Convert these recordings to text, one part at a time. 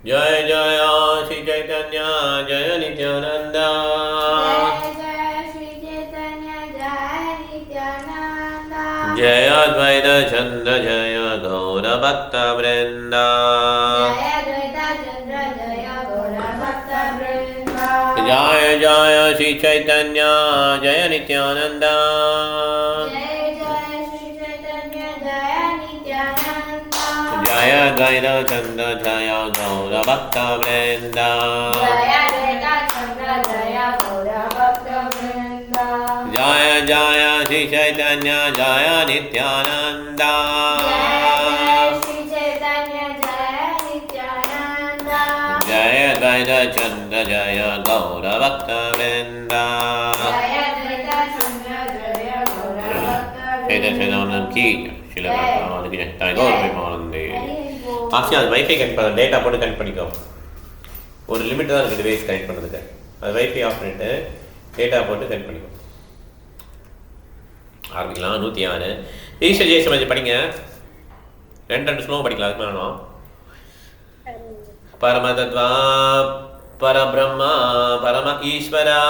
जय जय श्री चैतन्य जय नित्यानंद। जय जय श्री चैतन्य जय नित्यानंद। जय अद्वैत चंद्र जय गौर भक्त वृंद। जय अद्वैत चंद्र जय गौर भक्त वृंद। जय जय श्री चैतन्य जय नित्यानंद। जय जय श्री चैतन्य जय नित्यानंद। जय अद्वैत चंद्र जय गौर भक्त वृंद। जय अद्वैत चंद्र जय गौर भक्त वृंद। जय जय श्री चैतन्य जय नित्यानंद। जय श्री चैतन्य जय नित्यानंद। जय अद्वैत चंद्र जय गौर भक्त वृंद। जय अद्वैत चंद्र जय गौर भक्त वृंद। की சில ஆக்சுவலி அது வைஃபை கனெக்ட் பண்ண டேட்டா போட்டு கனெக்ட் பண்ணிக்கோ. ஒரு லிமிட் தான் இருக்குது டிவைஸ் கனெக்ட் பண்ணுறதுக்கு. அது வைஃபை ஆஃப் பண்ணிட்டு டேட்டா போட்டு கனெக்ட் பண்ணிக்கோ. ஆரம்பிக்கலாம். 106 ஈஸ்வர ஜெயசமாஜி படிங்க. ரெண்டு ஸ்லோகம் படிக்கலாம். அதுக்கு வேணும் பரமதத்வா பரபிரம்மா பரம ஈஸ்வரா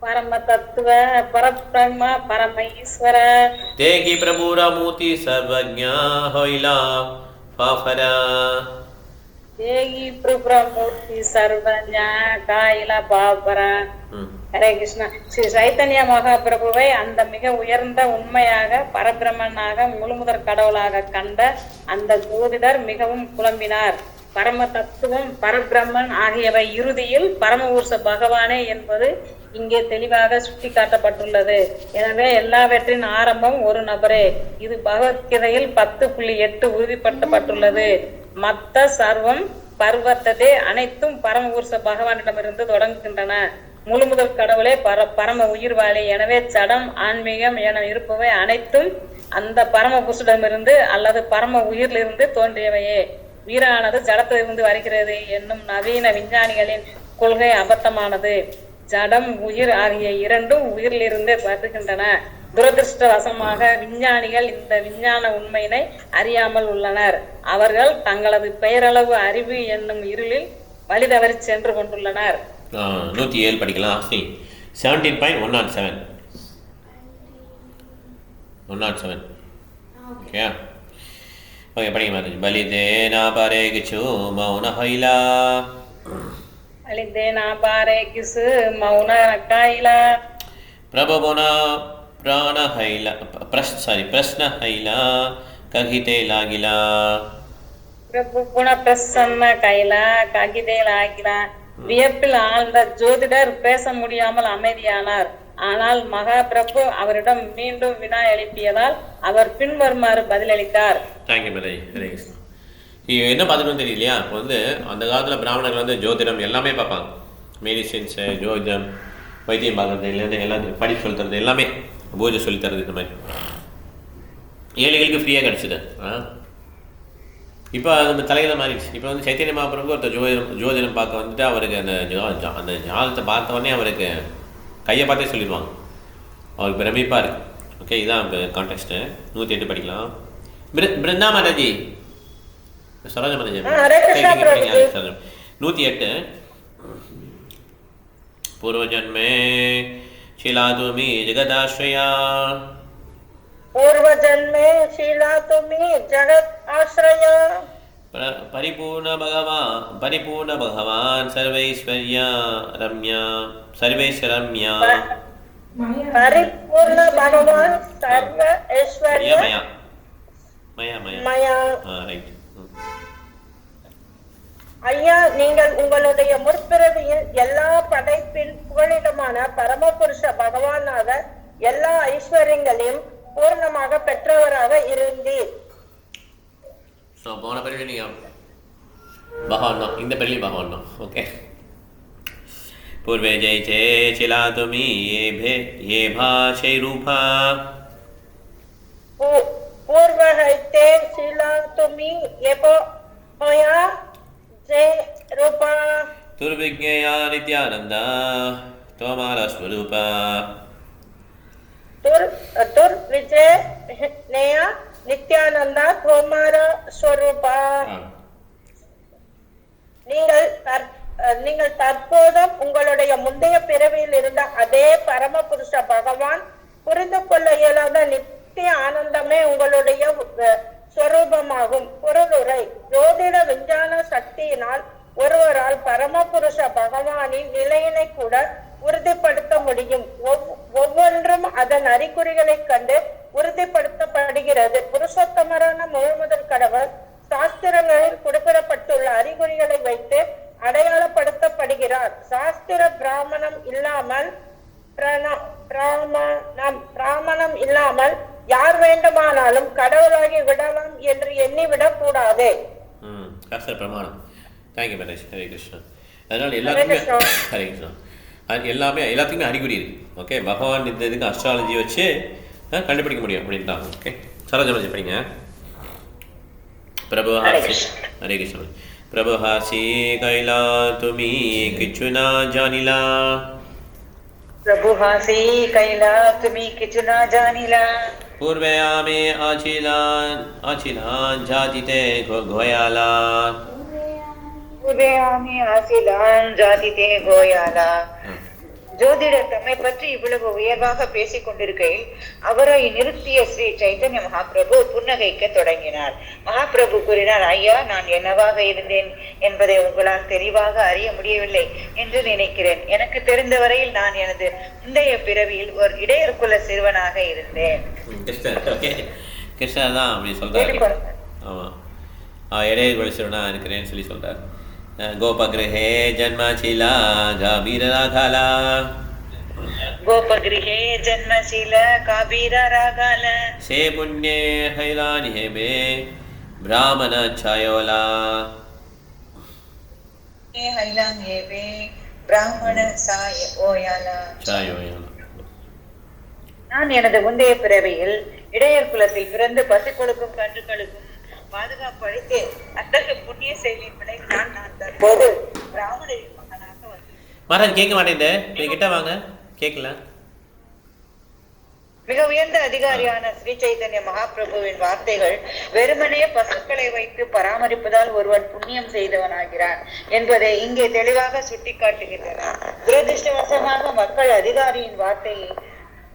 परम तत्व परब्रह्म परम ईश्वर तेगी प्रभुरा मूर्ति सर्वज्ञ होइला फाफरा तेगी प्रभुमूर्ति सर्वज्ञ काइला பாபரா. ஹரே கிருஷ்ணா. ஸ்ரீ சைத்தன்ய மகாபிரபுவை அந்த மிக உயர்ந்த உண்மையாக பரபிரம்மனாக முழுமுதற் கடவுளாக கண்ட அந்த ஜோதிடர் மிகவும் புலம்பினார். பரம தத்துவம் பரபிரம்மன் ஆகியவை இறுதியில் பரமபுருஷ பகவானே என்பது இங்கே தெளிவாக சுட்டி காட்டப்பட்டுள்ளது. எனவே எல்லாவற்றின் ஆரம்பம் ஒரு நபரே. இது பகவத்கீதையில் 10.8 உறுதிப்படுத்தப்பட்டுள்ளது. மத்த சர்வம் பர்வத்ததே, அனைத்தும் பரமபுருஷ பகவானிடமிருந்து தொடங்குகின்றன. முழுமுதல் கடவுளே பரம உயிர்வாளி. எனவே சடம் ஆன்மீகம் என இருப்பவை அனைத்தும் அந்த பரமபுருஷிடமிருந்து அல்லது பரம உயிரிலிருந்து தோன்றியவையே. உயிரானது ஜடத்திலிருந்து வருகிறது என்னும் நவீன விஞ்ஞானிகளின் கொள்கை அபத்தமானது. ஜடம் உயிர் ஆகிய இரண்டும் உயிரிலிருந்தே வருகின்றன. துரதிருஷ்டவசமாக விஞ்ஞானிகள் இந்த விஞ்ஞான உண்மையினை அறியாமல் உள்ளனர். அவர்கள் தங்களது பெயரளவு அறிவு என்னும் இருளில் வழி தவறி சென்று கொண்டுள்ளனர். 107 படிக்கலாம். 17.107 107 ஓகே ஓகே படிங்க மாதாஜி. பலிதேனா பரே கிச்சு மௌன ஹைலா அலிதேனா பாரே கிசு மௌன காயிலா பிரபுனா பிராண ஹைலா பிரஸ்ன ஹைலா ககிதே லாகிலா பிரபு குண பிரசன்ன கைலா ககிதே லாகிலா. வியப்பில் ஆழ்ந்த ஜோதிடர் பேச முடியாமல் அமைதியானார். ஆனால் மகா பிரபு அவரிடம் மீண்டும் வினா எழுப்பியதால் அவர் பின்வருமாறு பதிலளித்தார். தேங்க்யூ மேதாஜி. ஹரே கிருஷ்ணா. என்ன பார்த்துட்டு தெரியலையா? இப்போ அந்த காலத்தில் பிராமணர்கள் ஜோதிடம் எல்லாமே பார்ப்பாங்க. மெடிசின்ஸு, ஜோதிடம், வைத்தியம் பார்க்குறது இல்லைன்னு எல்லாத்தையும் படிப்பு சொல்லி தரது எல்லாமே, பூஜை சொல்லித்தரது, இந்த மாதிரி ஏழைகளுக்கு ஃப்ரீயாக கிடச்சிது. இப்போ நம்ம தலையில் மாறிடுச்சு. இப்போ சைத்தன்ய மகாபிரபு ஒருத்தர் ஜோதிடம் பார்க்க வந்துட்டு அவருக்கு அந்த ஜாதகத்தை பார்த்த உடனே அவருக்கு கையை பார்த்தே சொல்லிடுவாங்க. அவருக்கு பிரமிப்பாக இருக்குது. ஓகே, இதுதான் கான்டெக்ஸ்ட்டு. 108 படிக்கலாம். பிருந்தா மாதாஜி, சரோஜா மாதாஜி 108. பூர்வஜன்மே शीला तुमी जगदाश्रया पूर्व जन्मे शीला तुमी जगत आश्रय परिपूर्ण भगवान सर्वैश्वर्या रम्या सर्वेश्वरम्या परिपूर्ण भगवान सर्व ऐश्वर्य मया राइट. ஐயா, நீங்கள் உங்களுடைய முற்பிறவியில் எல்லா படைப்பின் புகழிடமான பரமபுருஷ பகவானாக எல்லா ஐஸ்வர்யங்களையும் பூர்ணமாக பெற்றவராக இருந்தீர். போன பிறகு நீங்க பகவான் தான், இந்த பிறகு பகவான் தான். ஓகே. पूर्वे जय चे चिला तुमी ये भाषे रूपा पूर्व हैते चिला तुमी ये होया जय रूपा दुर्विज्ञया नित्यानंद त्वमारा स्वरूपा दुर्विजय नया नित्यानंद त्वमारा स्वरूपा. நீங்கள் தற்போதும் உங்களுடைய முந்தைய பிறவியில் இருந்த அதே பரமபுருஷ பகவான் புரிந்து கொள்ள இயலாத நித்திய ஆனந்தமே உங்களுடைய ஸ்வரூபமாகும். பொருளுரை: ஜோதிட விஞ்ஞான சக்தியினால் ஒருவரால் பரமபுருஷ பகவானின் நிலையினை கூட உறுதிப்படுத்த முடியும். ஒவ்வொன்றும் அதன் அறிகுறிகளை கண்டு உறுதிப்படுத்தப்படுகிறது. புருஷோத்தமரான முழுமுதல் கடவுள் சாஸ்திரங்களில் குறிப்பிடப்பட்டுள்ள அறிகுறிகளை வைத்து அடையாளப்படுத்தப்படுகிறார். சாஸ்திர பிராமணம் இல்லாமல் யார் வேண்டுமானாலும் கடவுளாகி விடலாம் என்று எண்ணிவிடக் கூடாது. பிரமாணம். Thank you marriage. ஹரே கிருஷ்ணா. அதனால் எல்லாத்துக்குமே ஹரே கிருஷ்ணா, எல்லாத்துக்குமே அறிகுறி இருக்கு. ஓகே, பகவான் இந்த இதுக்கு அஸ்ட்ராலஜி வச்சு கண்டுபிடிக்க முடியும் அப்படின்ட்டாங்க. ஓகே, சரோஜாமதி படிங்க. प्रभु हासी हरे कृष्ण. प्रभु हासी कैला तुमी किछु ना जानिला. प्रभु हासी कैला तुमी किछु ना जानिला. पूर्वे आमे आचिला जातिते गोयाला. पूर्वे आमे आचिला जातिते गोयाला. ஜோதிடர் தம்மை பற்றி இவ்வளவு உயர்வாக பேசிக் கொண்டிருக்கையில் அவரை நிறுத்திய ஸ்ரீ சைத்தன்ய மகாபிரபு புன்னகைக்க தொடங்கினார். மகாபிரபு கூறினார், ஐயா, நான் என்னவாக இருந்தேன் என்பதை உங்களால் தெளிவாக அறிய முடியவில்லை என்று நினைக்கிறேன். எனக்கு தெரிந்த வரையில் நான் எனது முந்தைய பிறவியில் ஒரு இடையர்குல சிறுவனாக இருந்தேன். கிருஷ்ணர் தான் அப்படி சொல்றாரு. ஆமா, இடையர்குல சிறுவனா இருக்கிறேன்னு சொல்லி சொல்றாரு. गोपगृहे जन्मशीला काबीररागाला. गोपगृहे जन्मशीला काबीररागाला. से पुण्ये हैलानि हेमे ब्राह्मण छायोला. हैलानि हेमे ब्राह्मण छायोला. நான் எனது முந்தைய பிறவியில் இடையர் குலத்தில் பிறந்து பசுக்களுக்கும் கன்றுகளுக்கும் பாதுகாப்பு அளித்து அத்தகைய புண்ணிய செயலின் விளைவு நான் தற்போது பிராமணரின் மகனாக வந்தேன். மகாராஜ் கேட்க மாட்டேன், கிட்ட வாங்க. கேட்கல. மிக உயர்ந்த அதிகாரியான ஸ்ரீ சைத்தன்ய மகாபிரபுவின் வார்த்தைகள் வெறுமனே பசுக்களை வைத்து பராமரிப்பதால் ஒருவன் புண்ணியம் செய்தவனாகிறான் என்பதை இங்கே தெளிவாக சுட்டிக்காட்டுகின்றன. துரதிருஷ்டவசமாக மக்கள் அதிகாரியின் வார்த்தையை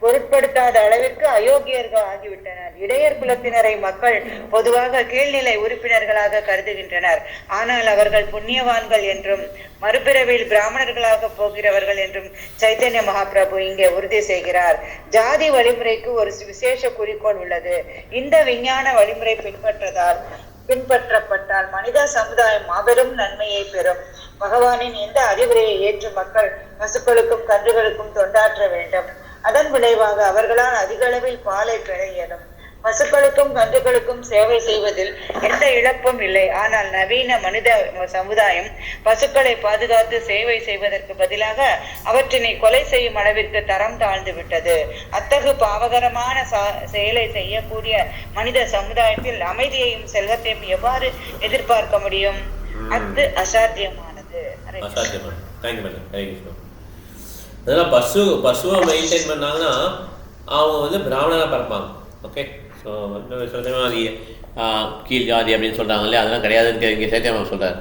பொருட்படுத்தாத அளவிற்கு அயோக்கியர்கள் ஆகிவிட்டனர். இடையர் குலத்தினரை மக்கள் பொதுவாக கீழ்நிலை உறுப்பினர்களாக கருதுகின்றனர். ஆனால் அவர்கள் புண்ணியவான்கள் என்றும் மறுபிறவியில் பிராமணர்களாக போகிறவர்கள் என்றும் சைத்தன்ய மகாபிரபு இங்கே உறுதி செய்கிறார். ஜாதி வழிமுறைக்கு ஒரு விசேஷ குறிக்கோள் உள்ளது. இந்த விஞ்ஞான வழிமுறை பின்பற்றப்பட்டால் மனித சமுதாயம் மாபெரும் நன்மையை பெறும். பகவானின் இந்த அறிவுரையை ஏற்று மக்கள் பசுக்களுக்கும் கன்றுகளுக்கும் தொண்டாற்ற வேண்டும். அதன் விளைவாக அவர்களால் அதிக அளவில் பாலை பெற இயலும். பசுக்களுக்கும் கன்றுகளுக்கும் சேவை செய்வதில் எந்த இழப்பும் இல்லை. ஆனால் நவீன மனித சமுதாயம் பசுக்களை பாதுகாத்து சேவை செய்வதற்கு பதிலாக அவற்றினை கொலை செய்யும் அளவிற்கு தரம் தாழ்ந்து விட்டது. அத்தகு பாவகரமான செயலை செய்யக்கூடிய மனித சமுதாயத்தில் அமைதியையும் செல்வத்தையும் எவ்வாறு எதிர்பார்க்க முடியும்? அது அசாத்தியமானது. அதெல்லாம் பசுவை மெயின்டைன் பண்ணாங்கன்னா அவங்க பிராமணராக பிறப்பாங்க. ஓகே, ஸோ அது கீழ் ஜாதி அப்படின்னு சொல்கிறாங்க இல்லையா, அதெல்லாம் கிடையாதுன்னு இங்கே சேர்த்து சொல்கிறார்.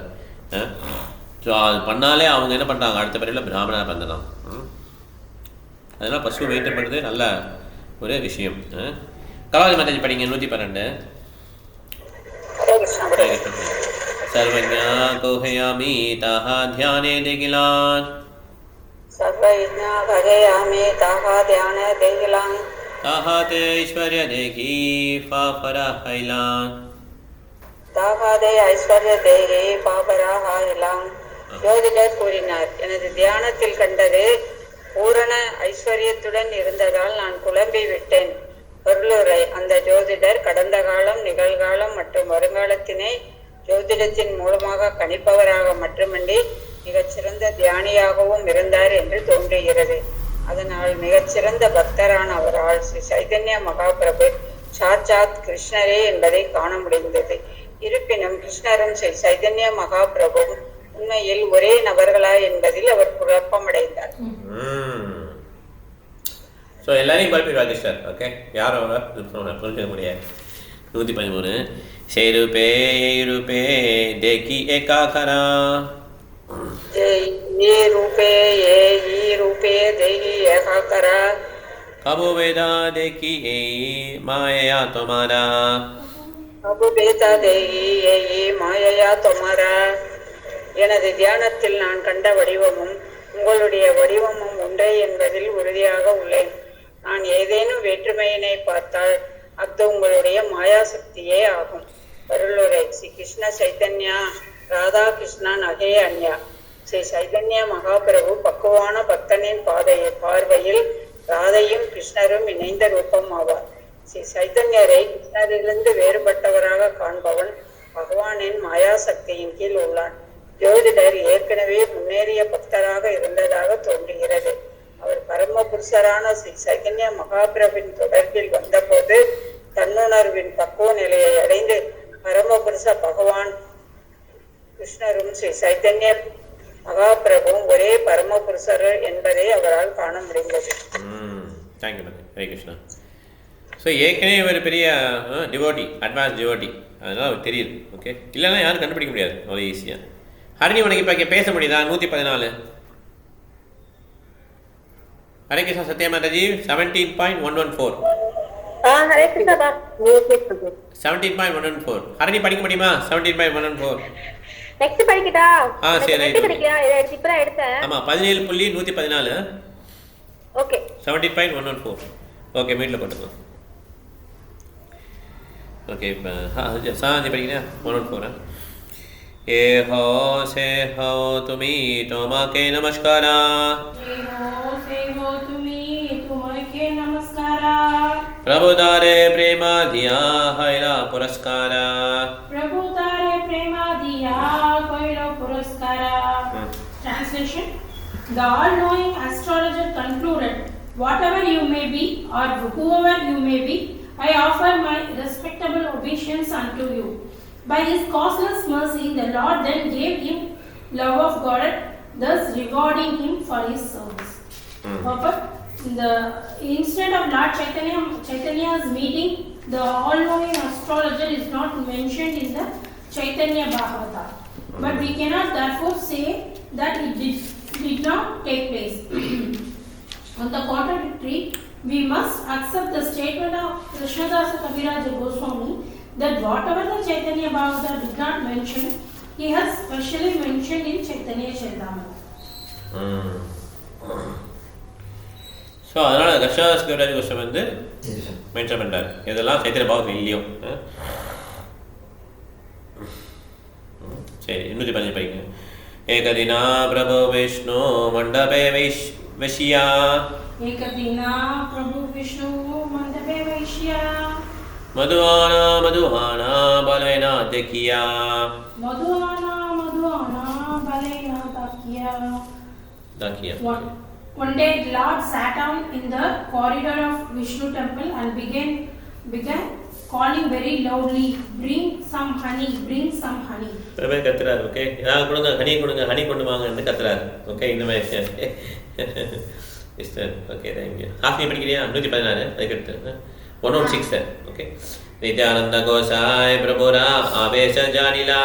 ஸோ அது பண்ணாலே அவங்க என்ன பண்ணுறாங்க, அடுத்த பிறவியில் பிராமணராக பிறந்தலாம். அதனால் பசுவை மெயின்டைன் பண்ணுறது நல்ல ஒரு விஷயம். கலாவதி மாதாஜி படிங்க 112. சர்வஜா கோஹயாமி தாஹா தியானே திகிலான். सर्वयज्ञा भजयामि ताहा ध्यान देहिलां. ताहा ते ऐश्वर्य देहि पापरा हैलां. ताहा ते ऐश्वर्य देहि पापरा हैलां. ஜோதிடர் கூறினார், எனது தியானத்தில் கண்டது பூரண ஐஸ்வர்யத்துடன் இருந்ததால் நான் குழம்பி விட்டேன். பொருளுரை: அந்த ஜோதிடர் கடந்த காலம், நிகழ்காலம் மற்றும் வருங்காலத்தினை ஜோதிடத்தின் மூலமாக கணிப்பவராக மட்டுமின்றி மிகச்சிறந்த தியானியாகவும் இருந்தார் என்று தோன்றுகிறது. அதனால் மிகச்சிறந்த பக்தரான அவரால் ஸ்ரீ சைதன்ய மகாபிரபு சாட்சாத் கிருஷ்ணரே என்பதை காண முடிந்தது. இருப்பினும் கிருஷ்ணரும் ஸ்ரீ சைதன்ய மகாபிரபுவும் உண்மையில் ஒரே நபர்களா என்பதில் அவர் குழப்பமடைந்தார். எல்லாரையும் குழப்பிடுவார் கிருஷ்ணர். ஓகே, யாரும் புரிஞ்சுக்க முடியாது. 113. சேருபே देखी एकाखरा ये रूपे ये रूपे देहि एकाकरा कबो वेदा देखी ए माया तुम्हारा அபு பேதா தேகி ஏ மாயையா தொமரா. எனது தியானத்தில் நான் கண்ட வடிவமும் உங்களுடைய வடிவமும் ஒன்றே என்பதில் உறுதியாக உள்ளேன். நான் ஏதேனும் வேற்றுமையினை பார்த்தால் அது உங்களுடைய மாயாசக்தியே ஆகும். அருளுரை ஸ்ரீ கிருஷ்ண சைத்தன்யா ராதா கிருஷ்ணா நகே அன்யா. ஸ்ரீ சைதன்ய மகாபிரபு பக்குவான பக்தனின் பார்வையில் ராதையும் கிருஷ்ணரும் இணைந்த ரூபம் ஆவார். ஸ்ரீ சைதன்யரை கிருஷ்ணரிலிருந்து வேறுபட்டவராக காண்பவன் பகவானின் மாயாசக்தியின் கீழ் உள்ளான். ஜோதிடர் ஏற்கனவே முன்னேறிய பக்தராக இருந்ததாக தோன்றுகிறது. அவர் பரம புருஷரான ஸ்ரீ சைதன்ய மகாபிரபின் தொடர்பில் வந்தபோது தன்னுணர்வின் பக்குவ நிலையை அடைந்து பரமபுருஷ பகவான் கிருஷ்ணரும் ஸ்ரீ சைதன்ய மகாபிரபுவும் ஒரே பரமபுருஷர் என்பதை அவரால் காண முடிந்தது. தேங்க்யூ ஹரே கிருஷ்ணா. ஸோ ஏற்கனவே ஒரு பெரிய டிவோட்டி, அட்வான்ஸ் டிவோட்டி, அதனால் அவர் தெரியுது. ஓகே, இல்லைன்னா யாரும் கண்டுபிடிக்க முடியாது அவ்வளோ ஈஸியாக. ஹரிணி உனக்கு இப்போ பேச முடியுதா? 114 ஹரே கிருஷ்ணா. சத்யா மாதாஜி 17.114. ஹரே கிருஷ்ணா. 17.114 ஹரிணி படிக்க முடியுமா? 17.114 நெக்ஸ்ட் படிக்கட்டா? சரி ரைட். இப்பதான் எடுத்தேன். ஆமாம் 17.114. ஓகே 17.114. ஓகே மீட்டில் போட்டுக்கோ. ओके साँझ पढ़ी 114. ए हो से हो तुम्ही तोमाके नमस्कारा. ए हो से हो तुम्ही तुमके नमस्कारा. प्रभु तारे प्रेमा दिया हैला पुरस्कारा. प्रभु तारे प्रेमा दिया हैला पुरस्कारा. Translation: The all-knowing astrologer concluded, whatever you may be or whoever you may be, I offer my respectable obeisance unto you. By his causeless mercy, the Lord then gave him love of God, thus rewarding him for his service. Instead of Lord Chaitanya's meeting, the all-knowing astrologer is not mentioned in the Chaitanya Bhagavata. But we cannot therefore say that it did not take place. On the contrary, we must accept the statement of Krishnadasa Kaviraja Goswami that whatever the Chaitanya Bhagavata did not mention, he has specially mentioned in Chaitanya Charitamrita. So அதனால் கிருஷ்ணதாஸ் கவிராஜ கோஸ்வாமி வந்து mention பண்ணுறாரு இதெல்லாம் சைத்தன்ய பாகவதம் இல்லையும். சரி 115 படிங்க. ஏகதினா பிரபு விஷ்ணு மண்டபே वैश्या. एक दिना प्रभु विष्णु मंडपे वैश्या. मधुआना बलेना देखिया. मधुआना बलेना देखिया. One day Lord sat down in the corridor of Vishnu temple and began calling very loudly, bring some honey. பிரபு கத்துறாரு. ஓகே, நான் கொடுங்க ஹனி கொண்டு வாங்கன்னு கத்துறாரு. ஓகே, இந்த மாதிரி ஓகே தேங்க்யூ. ஹாஃப் நீ படிக்கிறியா? 116 அதுக்கடுத்து 116. ஓகே. நித்யானந்த கோசாய் பிரபுரா ஆவேச ஜானிலா.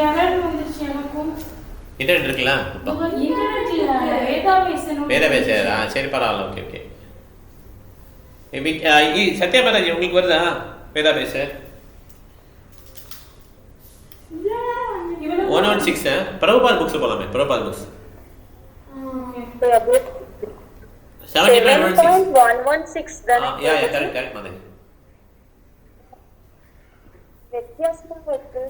யாரர் வந்துச்சு எனக்கும் இன்டர்நெட் இருக்குல்ல? இன்டர்நெட்ல வேதாபேச. சரி பரவாயில்ல. Okay okay. சத்யா மாதாஜி உங்களுக்கு வருதா வேதாபேச? 116 பிரபுபாத் புக்ஸ் போலாமே. பிரபுபாத் புக்ஸ் 17.116 தானே? Yeah correct Mataji. வித்தியாசமா இருக்கு.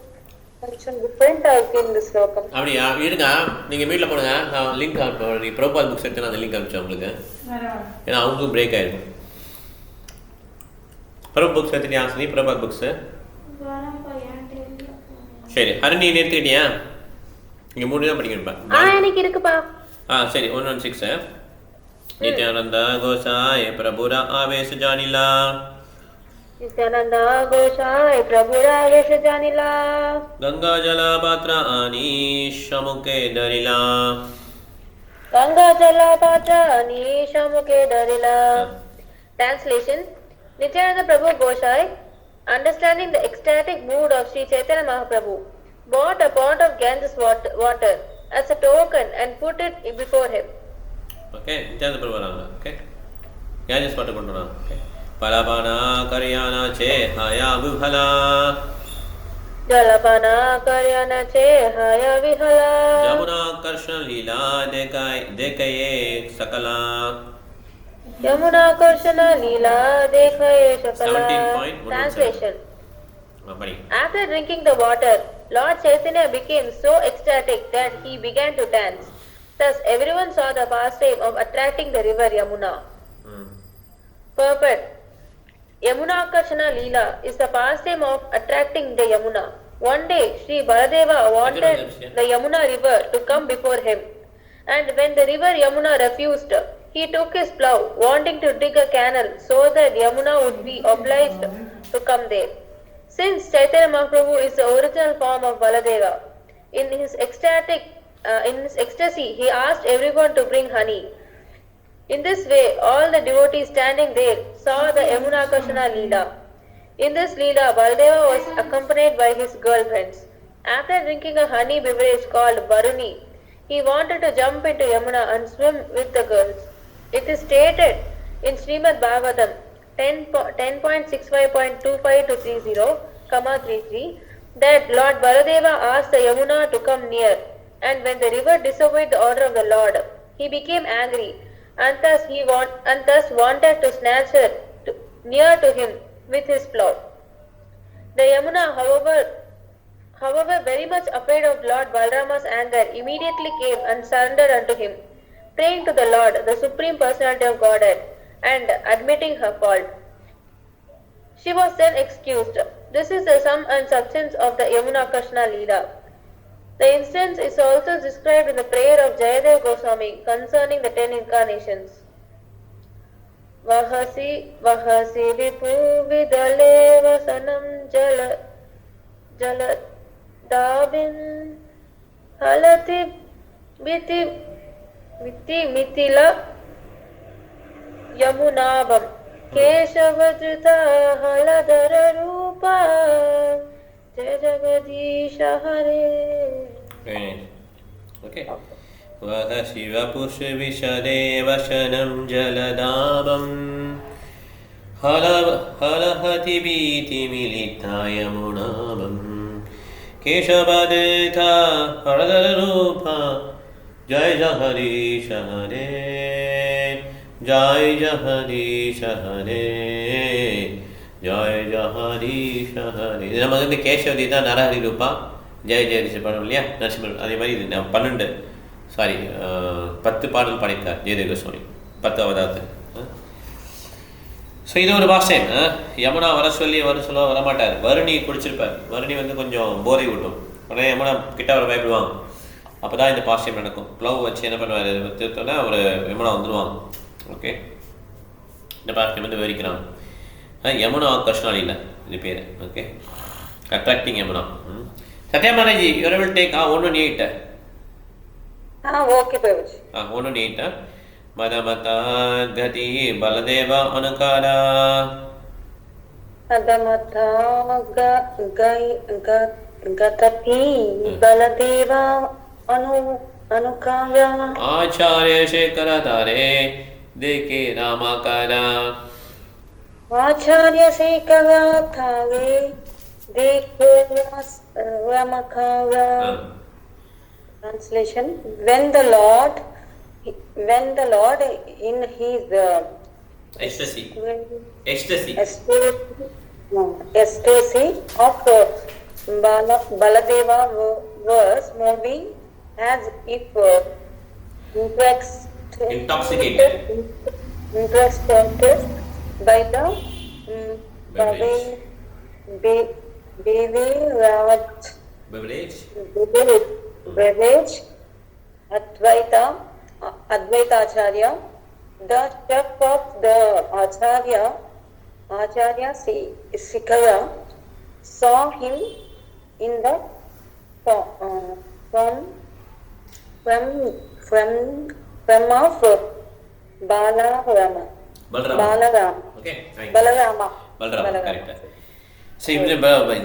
கொஞ்சம் டிஃபரெண்டா இருக்கு இந்த ஸ்லோகம். அப்படியா? இருங்க, நீங்கள் வீட்டில் போடுங்க. நான் லிங்க் அனுப்புறேன். நீங்கள் பிரபுபாத் புக்ஸ் எடுத்து நான் அந்த லிங்க் அனுப்பிச்சேன் உங்களுக்கு. ஏன்னா அவங்களுக்கும் பிரேக் ஆகிருக்கும். பிரபு புக்ஸ் எடுத்துட்டியா ஆசினி? பிரபுபாத் புக்ஸு சரி. ஹரிணி நிறுத்திக்கிட்டியா? நீங்கள் 3 தான் படிக்கணும்ப்பா. எனக்கு இருக்குப்பா. சரி 116. நித்யானந்த கோசாய பிரபுரா ஆவேச ஜானிலா. नित्यानंदा गोसाई प्रभु रागेश जानिला. गंगा जला पात्र आनी शमुके दरिला. गंगा जला पात्र आनी शमुके दरिला. Translation: Nityananda Prabhu Gosai Understanding the ecstatic mood of Sri Chaitanya Mahaprabhu, bought a pot of Ganges water as a token and put it before him. Okay, Nityananda Prabhu varaanga. Okay, Ganges water kondu varaanga. Okay, Palapana Karyana Che Haya Vibhala Jalapana Karyana Che Haya Vihala Yamuna Karshana Leela Dekaye Sakala. Yamuna Karshana Leela Dekhaye Sakala. 17.117. Translation. Buddy. After drinking the water, Lord Chaitanya became so ecstatic that he began to dance. Thus, everyone saw the pastime of attracting the river Yamuna. Purport. Yamuna Karshana Leela is the pastime of attracting the Yamuna. One day, Sri Baladeva wanted the Yamuna river to come before him. And when the river Yamuna refused, he took his plough, wanting to dig a canal so that Yamuna would be obliged to come there. Since Chaitanya Mahaprabhu is the original form of Baladeva, in his ecstasy, he asked everyone to bring honey. In this way, all the devotees standing there saw the Yamuna Karshana Leela. In this Leela, Baladeva was accompanied by his girlfriends. After drinking a honey beverage called Varuni, he wanted to jump into Yamuna and swim with the girls. It is stated in Srimad Bhagavatam 10.65.25-30, 33 that Lord Baladeva asked the Yamuna to come near, and when the river disobeyed the order of the Lord, he became angry and thus wanted to snatch her near to him with his plough. The Yamuna, however, very much afraid of Lord Balarama's anger, immediately came and surrendered unto him, praying to the Lord, the Supreme Personality of Godhead, and admitting her fault. She was then excused. This is the sum and substance of the Yamuna Karshana Leela. The instance is also described in the prayer of Jayadev Goswami concerning the 10 incarnations. Vahasi vipu vidale vasanam jala dabin halati viti mitila yamunabam keshavajrita haladara rupa jaya jagadisha hare. Very nice. Okay. Vada Shiva Pusha Vishade Vashanam Jaladabam Halahati Biti Milita Yamunabam Keshavadita Haradharupa Jai Jahari Shahare Jai Jahari Shahare Jai Jahari Shahare. இது நமக்கு வந்து கேசவதீதா நரஹரி ரூபா ஜெய ஜெயதிஷ பாடம் இல்லையா, நரசிம்மன். அதே மாதிரி இது 10 பாடல் பாடியிருக்கார் ஜெயதேவ கோஸ்வாமி 10 அவதாரத்துக்கு. ஸோ இது ஒரு பாஷைம். யமுனா வர சொல்ல வரமாட்டார். வருணி குடிச்சிருப்பார். வருணி வந்து கொஞ்சம் போதை விட்டும். உடனே யமுனா கிட்ட வர பயப்படுவாங்க. அப்போ தான் இந்த பாஷையம் நடக்கும். ப்ளவ் வச்சு என்ன பண்ணுவார் திருத்தோன்னா ஒரு யமுனா வந்துடுவாங்க. ஓகே, இந்த பாஷையம் வந்து விவரிக்கிறாங்க. யமுனா கிருஷ்ணா லீலா இது பேர். Okay, attracting Yamuna. Satya Manaji, you will take 118. Okay, Prabhuji. 118. Madamata Gati Baladeva Anukara. Madamata Gatati Baladeva Anukara. Acharya Shekara Tare Deke Ramakara. Acharya Shekara Tare Deke Ramakara. Translation: When the Lord in his Ecstasy of Baladeva was moving as if intoxicated by the beverage Advaita Acharya, the chef of the Acharya Sikara, saw him in the from of Balarama. Okay, Balarama. Balarama, correct. சரி இது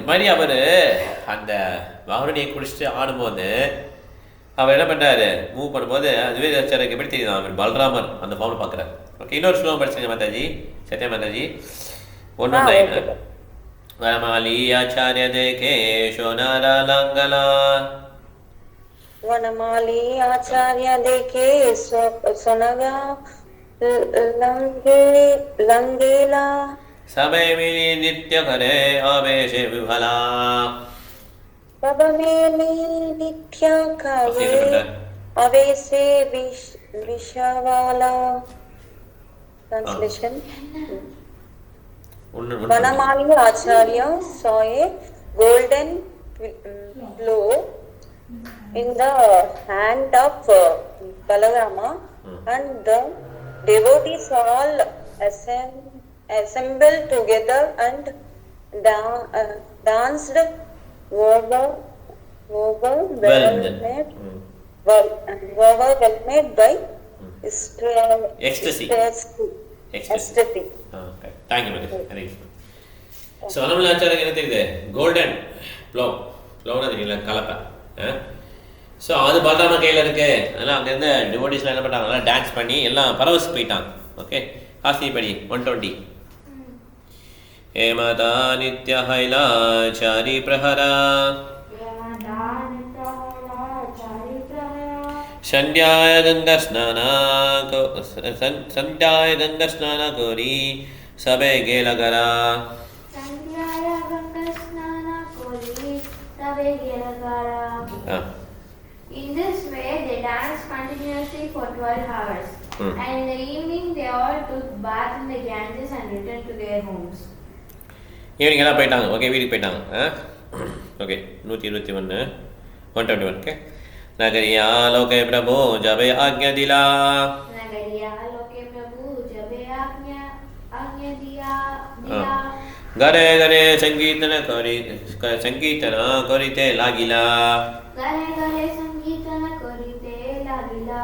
மாதிரி அவர் அந்த வாகனடியை குடிச்சிட்டு ஆடும்போது அவர் என்ன பண்ணுறாரு move பண்ணும்போது அதுவே சருக்கு எப்படி தெரியுது அவர் பல்ராமர் அந்த ஃபார்மில் பார்க்குறாரு. ஓகே, இன்னொரு ஸ்லோகம் படிச்சுங்க மாதாஜி, சத்யா மாதாஜி. 119 வனமாலி ஆச்சாரிய தேகே சோனாராலங்கலா. वनमाली आचार्य देखे सोनगा लंगेला सबै मिली नित्य करे आवेश विफला. सब में नित्य करे अवेसे विषवाला. Translation. Vanamali Acharya saw a golden plow in the hand of Balarama, and the devotees all assembled together and danced well made by ecstasy. Ecstasy. Okay. Thank you, Hare Krishna. So, Vanamali Acharya என்ன தெரியுது? Golden ப்ளோனா தெரியல கலப்பை. So அது பலராம கையில் இருக்கு. அதனால் அங்கேருந்து டிவோட்டிஸ்லாம் என்ன பண்ணுறாங்க, நல்லா டான்ஸ் பண்ணி எல்லாம் பரவசு போயிட்டாங்க. ஓகே, காசி படி 120. ஏமதா நித்ய ஹைலாச்சாரி பிரஹரா சந்தியாய கங்கஸ்நான கோரி சபை கேலகரா. In this way, they danced continuously for 12 hours. And in the evening, they all took bath in the Ganges and returned to their homes. Evening எல்லாம் போயிட்டாங்க. ஓகே, வீட்டுக்கு போயிட்டாங்க. ஓகே, 121 121. ஓகே, நகரியா லோகே பிரபு ஜபே ஆக்ஞா திலா. नगरिया लोके प्रभु जबे आज्ञा दिया. गरे गरे संकीर्तन करिते लागिला. गरे गरे संकीर्तन करिते लागिला.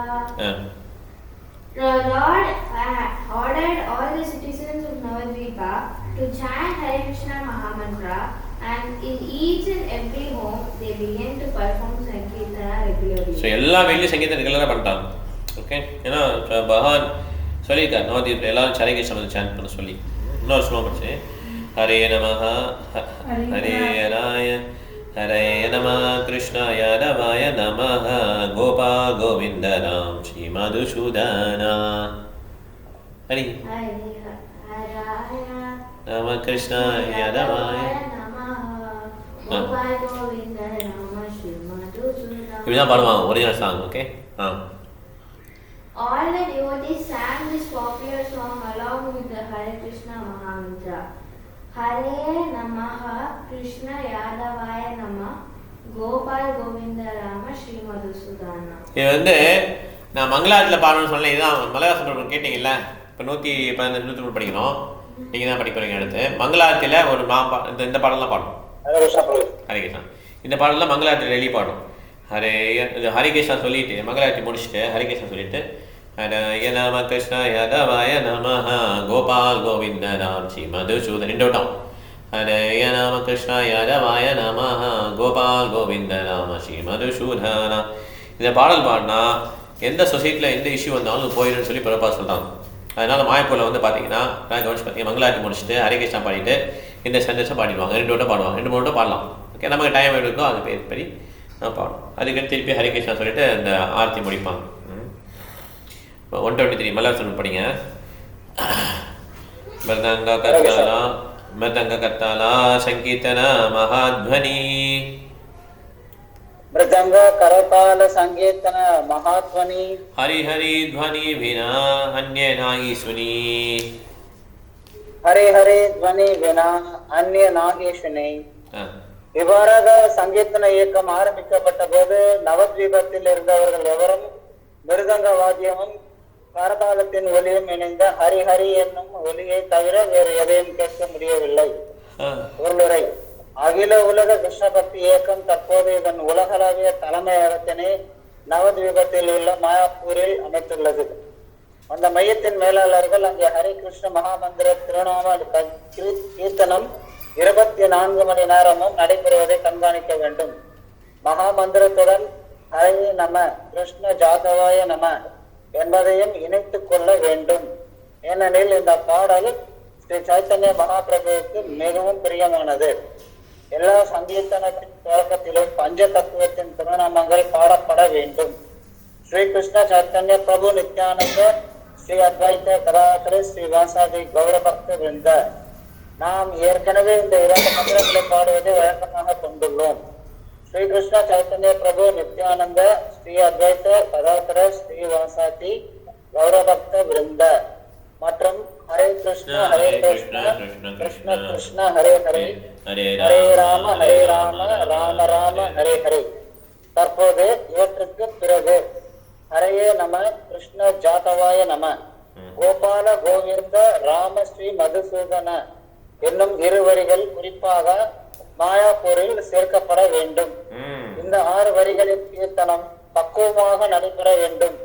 The Lord ordered all the citizens of Navadvipa to chant Hare Krishna Mahamantra, and in each and every home they began to perform Sankirtana regularly. So எல்லா வீட்லயும் சங்கீதம் ரெகுலரா பண்ணிட்டாங்க. ஓகே, ஏன்னா பகவான் சொல்லியிருக்கார் நவதீப் எல்லாரும் ஹரே கிருஷ்ணா சாண்ட் பண்ண சொல்லி. இன்னொரு ஸ்லோகம் படிச்சு ஹரே நமஹ ஹரே ராய ஹரே நமஹ கிருஷ்ணாய ரவாய நமஹ கோபா கோவிந்த ராம் ஸ்ரீ மதுசூதனா. ஹரி நம கிருஷ்ணாய ரவாய இப்படிதான் பாடுவாங்க original song. Okay, all the devotees sang this popular song along with the Hare Krishna Mahamantra. Hare Namaha Krishna Yadavaya Nama Gopal Govinda Rama Sri Madhusudana. இது நான் மங்களாத்தில் பாடணும்னு சொன்னேன். இதுதான் மலையாள கேட்டீங்கல்ல. இப்போ 115 103 படிக்கணும். நீங்கள் தான் படிக்க போறீங்க. அடுத்து மங்களாத்தில் ஒரு இந்த பாடலாம் பாடணும். ஹரே கிருஷ்ணா இந்த பாடலாம் மங்களாத்தில் டெய்லி பாடணும். ஹரே கிருஷ்ணா சொல்லிட்டு மங்களாத்தி முடிச்சுட்டு ஹரே கிருஷ்ணா சொல்லிட்டு ஹரே நம கிருஷ்ண யதவாய நமஹ கோபால் கோவிந்த ராம் ஸ்ரீ மதுசூதன் 2 வட்டம். ஹரே நம கிருஷ்ண யதவாய நமஹ கோபால் கோவிந்த ராம ஸ்ரீ மதுசூதனா. இந்த பாடல் பாடினா எந்த சொசைட்டியில் எந்த இஷ்யூ வந்தாலும் போயிடும்னு சொல்லி பிரபா சொல்கிறாங்க. அதனால் மாயப்பூரில் பார்த்தீங்கன்னா நான் கவனிச்சு பார்த்தீங்கன்னா மங்களாட்டி முடிச்சுட்டு ஹரே கிருஷ்ணா பாடிட்டு இந்த சென்டென்ஸை பாடிடுவாங்க. 2 வட்டம் பாடுவாங்க, 2 3 வட்டம் பாடலாம். ஓகே, நமக்கு டைம் எடுக்கும் அது பேர் படி பாடணும். அதுக்கு திருப்பி ஹரே கிருஷ்ணா சொல்லிட்டு இந்த ஆர்த்தி முடிப்பாங்க. 123 மலையாளம் படிங்க. மிருதங்க கர்த்தாலா சங்கீர்த்தன மகாத்வனி. मृदंग करताल संगीतन महाध्वनि हरि हरि ध्वनि विना अन्य नाहि सुनी. हरे हरे ध्वनि विना अन्य नाहि सुनी. இவ்வாறாக சங்கீர்த்தன இயக்கம் ஆரம்பிக்கப்பட்ட போது நவத்வீபத்தில் இருந்தவர்கள் எவரும் மிருதங்க வாத்தியமும் கரதாளத்தின் ஒலியும் இணைந்த ஹரி ஹரி என்னும் ஒலியை தவிர வேறு எதையும் கேட்க முடியவில்லை. பொருளுரை அகில உலக கிருஷ்ண பக்தி இயக்கம் தற்போது இதன் உலகளாவிய தலைமையகத்தினை நவத்வீபத்தில் உள்ள மாயாப்பூரில் அமைத்துள்ளது. அந்த மையத்தின் மேலாளர்கள் அங்கே ஹரே கிருஷ்ண மகாமந்திர திருநாம கீர்த்தனம் 24 மணி நேரமும் நடைபெறுவதை கண்காணிக்க வேண்டும். மகா மந்திரத்துடன் ஹரே நம கிருஷ்ண ஜாதவாய நம என்பதையும் இணைத்துக் கொள்ள வேண்டும். ஏனெனில் இந்த பாடல் ஸ்ரீ சைத்தன்ய மகாபிரபுவுக்கு மிகவும் பிரியமானது. எல்லா சங்கீர்த்தனத்தின் தொடக்கத்திலும் பஞ்ச தத்துவத்தின் திருநாமங்கள் பாடப்பட வேண்டும். ஸ்ரீ கிருஷ்ண சைத்தன்ய பிரபு நித்யானந்த ஸ்ரீ அத்வைத கதாதர ஸ்ரீ வாசாதி கௌரபக்த விருந்த. நாம் ஏற்கனவே இந்த 2 மந்திரங்களை பாடுவதை வழக்கமாக கொண்டுள்ளோம். ஸ்ரீ கிருஷ்ண சைத்தன்ய பிரபு நித்யானந்த ஸ்ரீ அத்வைத கதாதர ஸ்ரீ வாசாதி கௌரபக்த விருந்த மற்றும் ஹரே கிருஷ்ண ஹரே கிருஷ்ண கிருஷ்ண கிருஷ்ண ஹரே ஹரே ஹரே ராம ராம ராம ஹரே ஹரே. தற்போது இவற்றுக்கு பிறகு ஹரேயே நம கிருஷ்ண ஜாதவாய நம கோபால கோவிந்த ராம ஸ்ரீ மதுசூதன என்னும் 2 வரிகள் குறிப்பாக மாயாப்பூரில் சேர்க்கப்பட வேண்டும். இந்த 6 வரிகளின் கீர்த்தனம் பக்குவமாக நடைபெற வேண்டும்.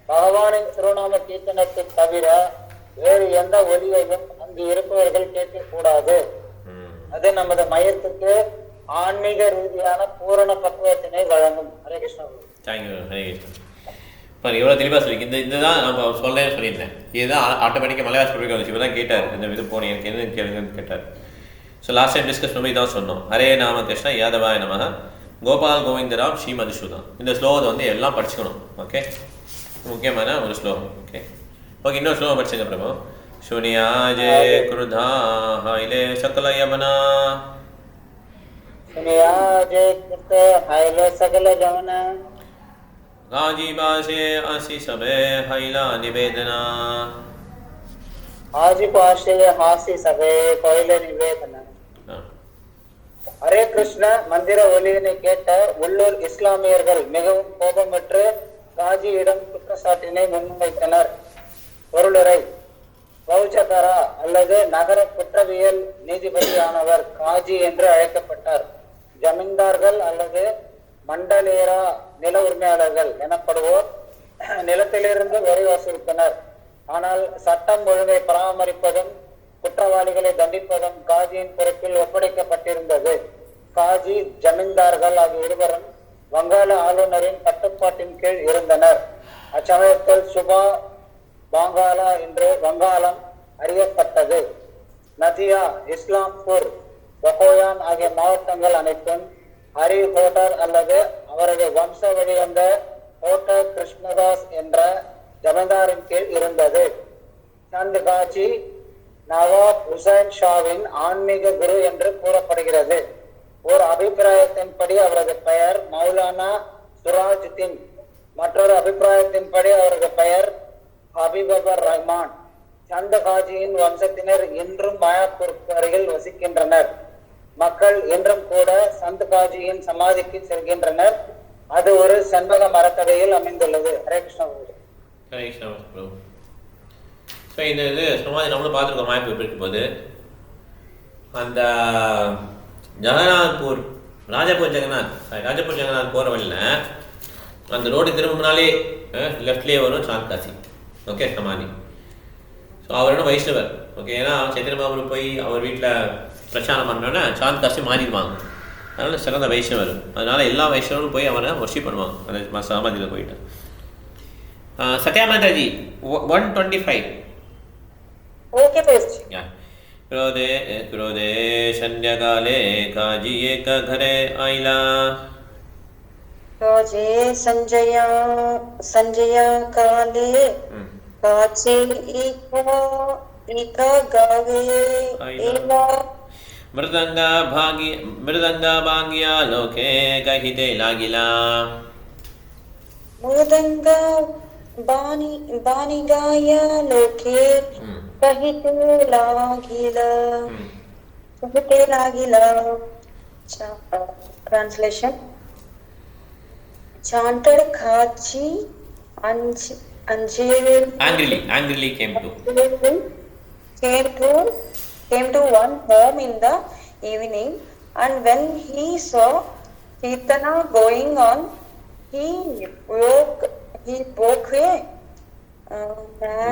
பகவானின் திருநாம கீர்த்தனத்தை தவிர வேறு எந்த ஒலியையும் அங்கு இருப்பவர்கள் கேட்கக்கூடாது. அது நமது மையத்துக்கு ஆன்மீக ரீதியான பூரண பக்குவத்தினை வழங்கும். ஹரே கிருஷ்ணா. தேங்க்யூ. ஹரே கிருஷ்ணா. இப்போ எவ்வளோ தெளிவாக சொல்லி இதுதான் நம்ம சொல்லியிருந்தேன். இதுதான் ஆட்டோமேட்டிக்காக மலையாள சொல்லியிருக்காங்க. இப்போ தான் கேட்டார் இந்த இது போனேன் எனக்கு என்ன கேளுங்கன்னு கேட்டார். ஸோ லாஸ்ட் டைம் டிஸ்கஸ் பண்ணி தான் சொன்னோம். ஹரே நாம கிருஷ்ண யாதவாய நம கோபால் கோவிந்தராம் ஸ்ரீ மதுசூதன். இந்த ஸ்லோகத்தை வந்து எல்லாம் படிச்சுக்கணும். ஓகே, முக்கியமான ஒரு ஸ்லோகம். ஓகே ஓகே இன்னொரு ஸ்லோகம் படிச்சுங்க பிரபு. சுனியாஜே குருதா ஹைலே சகல யவனா சுனியாஜே கிருத ஹைலே சகல யவனா गाजी बासे आसी सबे हैला निवेदना ஆஜி பாஷே ஹாசி சபே கோயில நிவேதன. ஹரே கிருஷ்ண மந்திர ஒலியினை கேட்ட உள்ளூர் இஸ்லாமியர்கள் மிகவும் கோபமற்று காஜியிடம் குற்றச்சாட்டினை முன்வைத்தனர். பொருளுரை பௌச்சகரா அல்லது நகர குற்றவியல் நீதிபதியானவர் காஜி என்று அழைக்கப்பட்டார். ஜமீன்தார்கள் அல்லது மண்டலேரா நில உரிமையாளர்கள் எனப்படுவோர் நிலத்திலிருந்து வரி வசூலித்தனர். ஆனால் சட்டம் ஒழுங்கை பராமரிப்பதும் குற்றவாளிகளை தண்டிப்பதும் காஜியின் பொறுப்பில் ஒப்படைக்கப்பட்டிருந்தது. காஜி ஜமீன்தார்கள் ஆகிய இருவரும் வங்காள ஆளுநரின் கட்டுப்பாட்டின் கீழ் இருந்தனர். அச்சமயத்தில் சுபா பாங்காலா என்று வங்காளம் அறியப்பட்டது. நதியா, இஸ்லாம்பூர், பகோயான் ஆகிய மாவட்டங்கள் அனைத்தும் ஹரி ஹோட்டர் அல்லது அவரது வம்ச வழி வந்த ஹோட்டர் கிருஷ்ணதாஸ் என்ற ஜமீன்தாரின் கீழ் இருந்தது. சந்த் காஜி நவாப் ஹுசைன் ஷாவின் ஆன்மீக குரு என்று கூறப்படுகிறது. ஒரு அபிப்பிராயத்தின்படி அவரது பெயர் மௌலானா சுராஜுதீன், மற்றொரு அபிப்பிராயத்தின்படி அவரது பெயர் ஹபீபர் ரஹ்மான். சந்த் காஜியின் வம்சத்தினர் இன்றும் மாயாப்பூருக்கு அருகில் வசிக்கின்றனர். மக்கள் இன்றும் கூட சந்த் காஜியின் சமாதிக்கு செல்கின்றனர். அது ஒரு செண்பக மரத்தடையில் அமைந்துள்ளது. ஹரே கிருஷ்ணா. ஹரே கிருஷ்ணா. ஸோ இந்த இது சமாதி நம்மளும் பார்த்துருக்கோம். மாயப்பூர் இருக்கும்போது அந்த ஜெகநாத்பூர் ராஜாப்பூர் ஜெகநாத் போகிற வழியில் அந்த ரோடு திரும்பினாலே லெஃப்ட்லேயே வரும் சாந்த் காசி. ஓகே சமாதி. ஸோ அவரோட வைஷ்ணவர். ஓகே ஏன்னா சைத்தன்ய மகாபிரபு போய் அவர் வீட்டில் பிரச்சாரம் பண்ணோன்னா சாந்த் காசி மாறிடுவாங்க. அதனால் சிறந்த வைஷ்ணவர். அதனால் எல்லா வைஷ்ணவரும் போய் அவரை வர்ஷிப் பண்ணுவாங்க அந்த சமாதியில் போயிட்டு. சத்யா மாதாஜி 125. ஓகே பேசு. क्रोधे क्रोधे संध्याकाले काजी एक घरे आइला. क्रोधे संजया काले काजी एक घरे आइला. मृदंगा भांगिया लोके कहिते लागिला. मृदंगा बानी गाया लोके कहिते लागिला. Translation: chanted Kachi angrily came to one home in the evening, and when he saw Kirtana going on, he broke a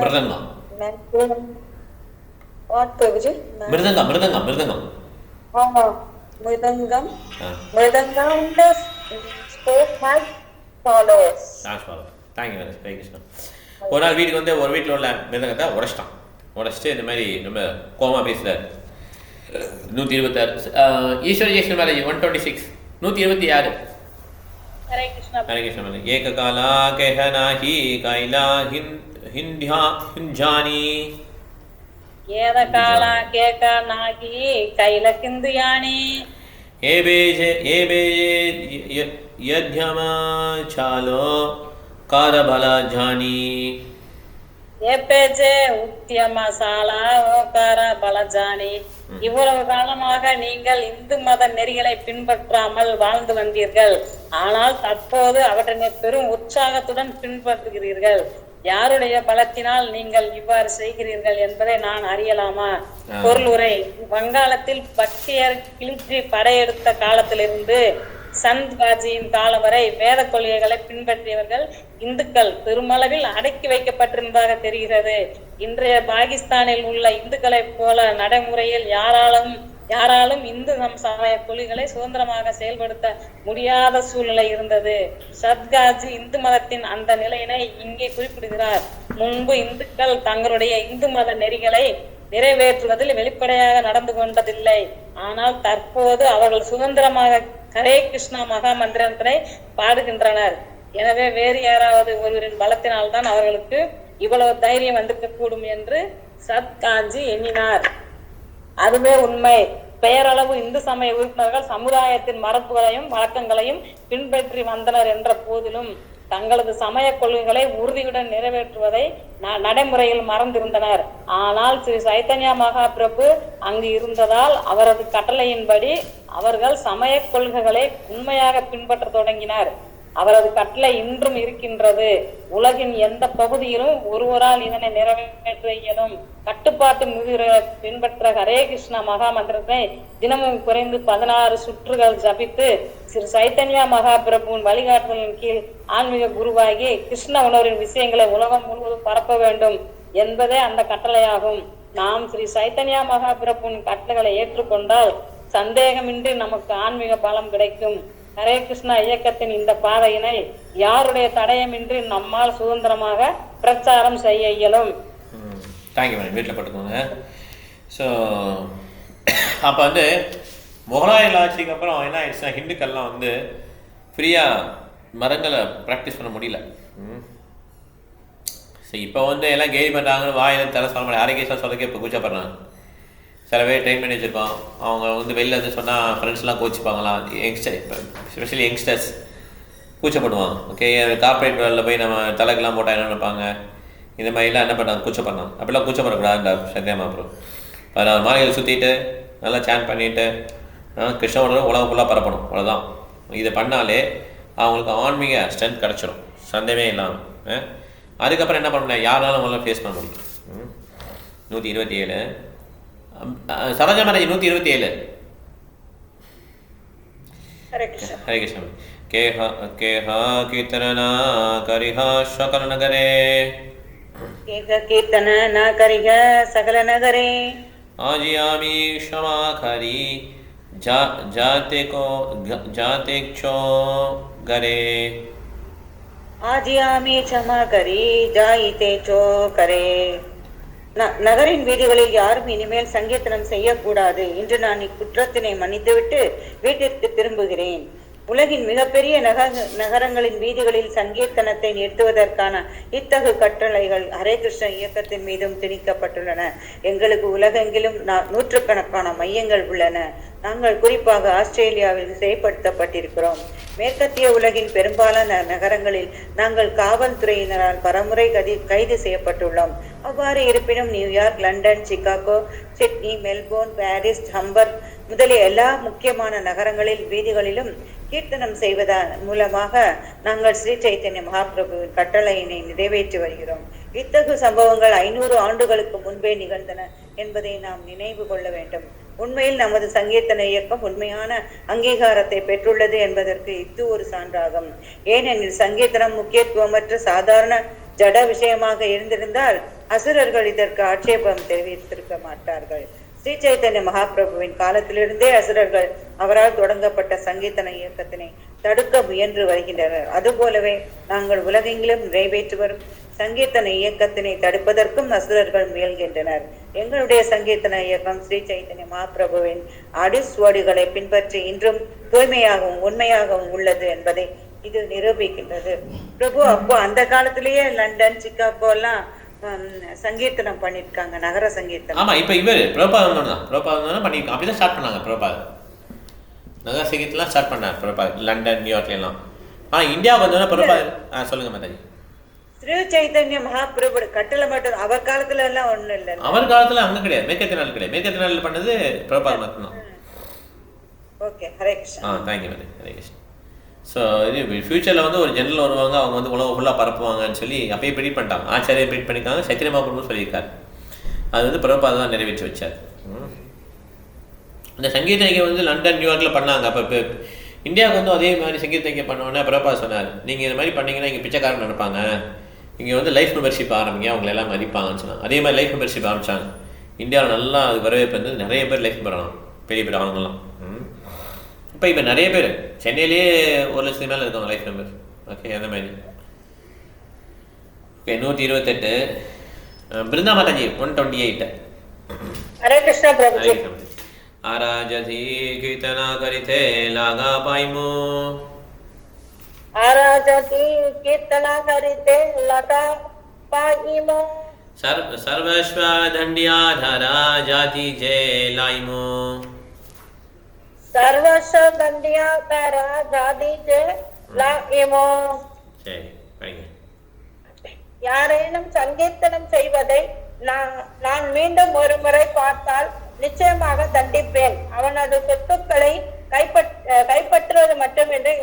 Mridangam. What Prabhuji? Mridangam. Mridangam. Mridangam spoke as follows. Thank you Hare Krishna. ஒரு நாள் வீட்டுக்கு வந்து ஒரு வீட்டில் உள்ள மிருதங்கத்தை உடச்சிட்டு இந்த மாதிரி ரொம்ப கோமா பேசுகிறார். 126 ஈஸ்வர மேரேஜ் 126 126 ஹரே கிருஷ்ணா. ஹரே கிருஷ்ணா மேரேஜ் ஏக காலா கஹனாஹி கைலா ஹிஞ்சானி ஏத காலா கேகா நாகி கைல கிந்துயானி ஏபேஜே யத்யமா சாலோ காரபல ஜானி ஏபேஜே உத்தியமசாலா ஓகார பலஜானி. இவ்வளவு காலமாக நீங்கள் இந்து மத நெறிகளை பின்பற்றாமல் வாழ்ந்து வந்தீர்கள். ஆனால் தற்போது அவற்றினை பெரும் உற்சாகத்துடன் பின்பற்றுகிறீர்கள். யாருடைய பலத்தினால் நீங்கள் இவ்வாறு செய்கிறீர்கள் என்பதை நான் அறியலாமா? பொருள் உரை. வங்காளத்தில் பக்தியர் கிளிற்றி படையெடுத்த காலத்திலிருந்து சந்த் காஜியின் காலம் வரை வேத கொள்கைகளை பின்பற்றியவர்கள் இந்துக்கள் பெருமளவில் அடக்கி வைக்கப்பட்டிருந்ததாக தெரிகிறது. இன்றைய பாகிஸ்தானில் உள்ள இந்துக்களை போல நடைமுறையில் யாராலும் இந்து சமய கொள்கைகளை சுதந்திரமாக செயல்படுத்த முடியாத சூழ்நிலை இருந்தது. சத்காஜி இந்து மதத்தின் அந்த நிலையினை இங்கே குறிப்பிடுகிறார். முன்பு இந்துக்கள் தங்களுடைய இந்து மத நெறிகளை நிறைவேற்றுவதில் வெளிப்படையாக நடந்து கொண்டதில்லை. ஆனால் தற்போது அவர்கள் சுதந்திரமாக ஹரே கிருஷ்ணா மகா மந்திரத்தினை பாடுகின்றனர். எனவே வேறு யாராவது ஒருவரின் பலத்தினால்தான் அவர்களுக்கு இவ்வளவு தைரியம் வந்திருக்க கூடும் என்று சத்காஞ்சி எண்ணினார். அதுவே உண்மை. பெயரளவு இந்து சமய உறுப்பினர்கள் சமுதாயத்தின் மரபுகளையும் வழக்கங்களையும் பின்பற்றி வந்தனர் என்ற போதிலும் தங்களது சமய கொள்கைகளை உறுதியுடன் நிறைவேற்றுவதை நடைமுறையில் மறந்திருந்தனர். ஆனால் ஸ்ரீ சைத்தன்யா மகாபிரபு அங்கு இருந்ததால் அவரது கட்டளையின்படி அவர்கள் சமய கொள்கைகளை உண்மையாக பின்பற்ற தொடங்கினர். அவரது கட்டளை இன்றும் இருக்கின்றது. உலகின் எந்த பகுதியிலும் ஒருவரால் இதனை நிறைவேற்ற இயலும். கட்டுப்பாட்டு முதிரை பின்பற்ற ஹரே கிருஷ்ணா மகா மந்திரத்தை தினமும் குறைந்து 16 சுற்றுகள் ஜபித்து ஸ்ரீ சைத்தன்யா மகாபிரபுவின் வழிகாட்டுதலின் கீழ் ஆன்மீக குருவாகி கிருஷ்ண உணர்வின் விஷயங்களை உலகம் முழுவதும் பரப்ப வேண்டும் என்பதே அந்த கட்டளையாகும். நாம் ஸ்ரீ சைத்தன்யா மகாபிரபுவின் கட்டளைகளை ஏற்றுக்கொண்டால் சந்தேகமின்றி நமக்கு ஆன்மீக பலம் கிடைக்கும். ஹரே கிருஷ்ணா இயக்கத்தின் இந்த பாதையினை யாருடைய தடயமின்றி நம்மால் சுதந்திரமாக பிரச்சாரம் செய்ய இயலும். Thank you madam. வீட்டில் பட்டுக்கோங்க. ஸோ அப்போ வந்து முகலாயர்கள் ஆட்சிக்கு அப்புறம் என்ன ஆயிடுச்சுன்னா ஹிந்துக்கள்லாம் வந்து ஃப்ரீயாக மரங்களை ப்ராக்டிஸ் பண்ண முடியல. சரி, இப்போ வந்து எல்லாம் கேலி பண்ணுறாங்கன்னு வாயில் தலை சொல்ல முடியாது. ஆரோக்கியமாக சொல்லக்கே இப்போ கூச்சப்படுறாங்க. சில பேர் ட்ரெயின் பண்ணி வச்சுருக்கோம். அவங்க வந்து வெளில வந்து சொன்னால் ஃப்ரெண்ட்ஸ்லாம் கோச்சிப்பாங்களாம். யங்ஸ்டர் ஸ்பெஷலி யங்ஸ்டர்ஸ் கூச்சப்படுவாங்க. ஓகே, கார்பரேட் வேலையில் போய் நம்ம தலைக்கெல்லாம் போட்டால் என்ன நினைப்பாங்க, இந்த மாதிரிலாம் என்ன பண்ணாங்க, கூச்சப்படலாம். அப்படிலாம் கூச்சப்படக்கூடாதுன்ற சத்தியா மாப்பிரம் 16 மாலைகள் சுற்றிட்டு நல்லா சேன் பண்ணிவிட்டு கிருஷ்ணோட உலகம் ஃபுல்லாக பரப்பணும். அவ்வளோதான். இதை பண்ணாலே அவங்களுக்கு ஆன்மீக ஸ்ட்ரென்த் கிடச்சிடும், சந்தேகமே இல்லாமல். அதுக்கப்புறம் என்ன பண்ண யாராலும் அவங்களாம் ஃபேஸ் பண்ண முடியும். 127 சரோஜா மேரேஜ் 127. ஹரே கிருஷ்ணா. ஹரே கிருஷ்ணா. கேஹ கீர்த்தனா கரிஹ சகல நகரே கீர்த்தன ந கரிஹ சகல நகரே ஆஜியாமி க்ஷமா கரி ஜாதேக்ஷோ கரே ஆஜியாமி க்ஷமா கரி ஜாயிதே சோ கரே. நகரின் வீதிகளில் யாரும் இனிமேல் சங்கீர்த்தனம் செய்யக்கூடாது. இன்று நான் இக்குற்றத்தினை மன்னித்துவிட்டு வீட்டிற்கு திரும்புகிறேன். உலகின் மிகப்பெரிய நகரங்களின் வீதிகளில் சங்கீர்த்தனத்தை நிறுத்துவதற்கான இத்தகு கட்டளைகள் ஹரே கிருஷ்ண இயக்கத்தின் மீதும் திணிக்கப்பட்டுள்ளன. எங்களுக்கு உலகெங்கிலும் நூற்றுக்கணக்கான மையங்கள் உள்ளன. நாங்கள் குறிப்பாக ஆஸ்திரேலியாவில் செயல்படுத்தப்பட்டிருக்கிறோம். மேற்கத்திய உலகின் பெரும்பாலான நகரங்களில் நாங்கள் காவல்துறையினரால் பலமுறை கைது செய்யப்பட்டுள்ளோம். அவ்வாறு இருப்பினும் New York, London, Chicago, Sydney, Melbourne, Paris, Hamburg முதலிய எல்லா முக்கியமான நகரங்களில் வீதிகளிலும் கீர்த்தனம் செய்வதன் மூலமாக நாங்கள் ஸ்ரீ சைத்தன்ய மகாபிரபுவின் கட்டளையினை நிறைவேற்றி வருகிறோம். இத்தகு சம்பவங்கள் 500 ஆண்டுகளுக்கு முன்பே நிகழ்ந்தன என்பதை நாம் நினைவு கொள்ள வேண்டும். உண்மையில் நமது சங்கீர்த்தன இயக்கம் உண்மையான அங்கீகாரத்தை பெற்றுள்ளது என்பதற்கு இது ஒரு சான்றாகும். ஏனெனில் சங்கீர்த்தனம் முக்கியத்துவமற்ற சாதாரண ஜட விஷயமாக இருந்திருந்தால் அசுரர்கள் இதற்கு ஆட்சேபம் தெரிவித்திருக்க மாட்டார்கள். ஸ்ரீ சைத்தன்ய மகாபிரபுவின் காலத்திலிருந்தே அசுரர்கள் அவரால் தொடங்கப்பட்ட சங்கீர்த்தன இயக்கத்தினை தடுக்க முயன்று வருகின்றனர். அதுபோலவே நாங்கள் உலகெங்கிலும் நிறைவேற்றி வரும் சங்கீர்த்தன இயக்கத்தினை தடுப்பதற்கும் அசுரர்கள் முயல்கின்றனர். எங்களுடைய சங்கீர்த்தன இயக்கம் ஸ்ரீ சைத்தன்ய மகாபிரபுவின் அடிசுவடுகளை பின்பற்றி இன்றும் தூய்மையாகவும் உண்மையாகவும் உள்ளது என்பதை இது நிரூபிக்கின்றது. பிரபு அப்போ அந்த காலத்திலேயே லண்டன், சிக்காகோ எல்லாம் சங்கீர்த்தனம் பண்ணிருக்காங்க, நகர சங்கீர்த்தனம். ஆமா, இப்ப இவர் பிரபாதம் தான் பண்ணிருக்காங்க. அப்படிதான் ஸ்டார்ட் பண்ணாங்க பிரபாதம். நகர சங்கீதம்லாம் ஸ்டார்ட் பண்ணார் பிரபாத், லண்டன், நியூயார்க்ல எல்லாம். இந்தியாவுக்கு வந்தோன்னா பிரபாத் சொல்லுங்க மாதாஜி. ஸ்ரீ சைத்தன்ய மகாபிரபு கட்டளை மட்டும் அவர் காலத்துல எல்லாம் ஒண்ணும் இல்லை. அவர் காலத்துல அங்க கிடையாது, மேற்கத்திய நாள் கிடையாது. மேற்கத்திய நாள் பண்ணது பிரபாத் மட்டும்தான். Okay, Hare Krishna. Thank you madam, Hare Krishna. So இது ஃபியூச்சரில் வந்து ஒரு ஜெனரல் வருவாங்க, அவங்க வந்து உலகம் ஃபுல்லாக பரப்புவாங்கன்னு சொல்லி அப்பயே ப்ரெடிக்ட் பண்ணிட்டாங்க. ஆச்சாரியை ப்ரெடிக்ட் பண்ணியிருக்காங்க, சைத்தன்ய மகாபிரபு சொல்லியிருக்காரு. அது வந்து பிரபாத் தான் நிறைவேற்றி வச்சார். இந்த சங்கீத ஐக்கியம் வந்து லண்டன், நியூயார்க்கில் பண்ணாங்க. அப்போ இப்போ இந்தியாவுக்கு வந்து அதே மாதிரி சங்கீத ஐக்கியம் பண்ணோன்னே பிரபாத் சொன்னார், நீங்கள் இந்த மாதிரி பண்ணிங்கன்னா இங்கே பிச்சைக்காரன் நடப்பாங்க, இங்கே வந்து லைஃப் மெம்பர்ஷிப் ஆரம்பிங்க, அவங்களை எல்லாம் மதிப்பாங்கன்னு சொன்னாங்க. அதே மாதிரி லைஃப் மெம்பர்ஷிப் ஆரம்பித்தாங்க. இந்தியாவில் நல்லா அது வரவேற்பு வந்து நிறைய பேர் லைஃப் மெம்பர் ஆகணும், பெரிய பெரிய ஆளுங்கள்லாம். இப்போ நிறைய பேர் சென்னையிலேயே 1,00,000 மேலே இருக்காங்க லைஃப் மெம்பர். ஓகே, அந்த மாதிரி. ஓகே, 128 பிருந்தா மாதாஜி 128. ஹரே கிருஷ்ணா பிரபுஜி. ஆராஜதி கீர்த்தனா கரிதே லாகா பாய்மோ. ஆராஜதி கீர்த்தனா கரிதே லாகா பாய்மோ. சர்வஸ்வ தண்டியாதாரா ஜாதி ஜே லாய்மோ. சர்வஸ்வ தண்டியாதாரா ஜாதி ஜே லாய்மோ. சரி, படிங்க. யாரேனும் சங்கீர்த்தனம் செய்வதை நான் மீண்டும் ஒரு முறை பார்த்தால் நிச்சயமாக தண்டிப்பேன். அவனது சொத்துக்களை கைப்பற்றுவது மட்டுமின்றி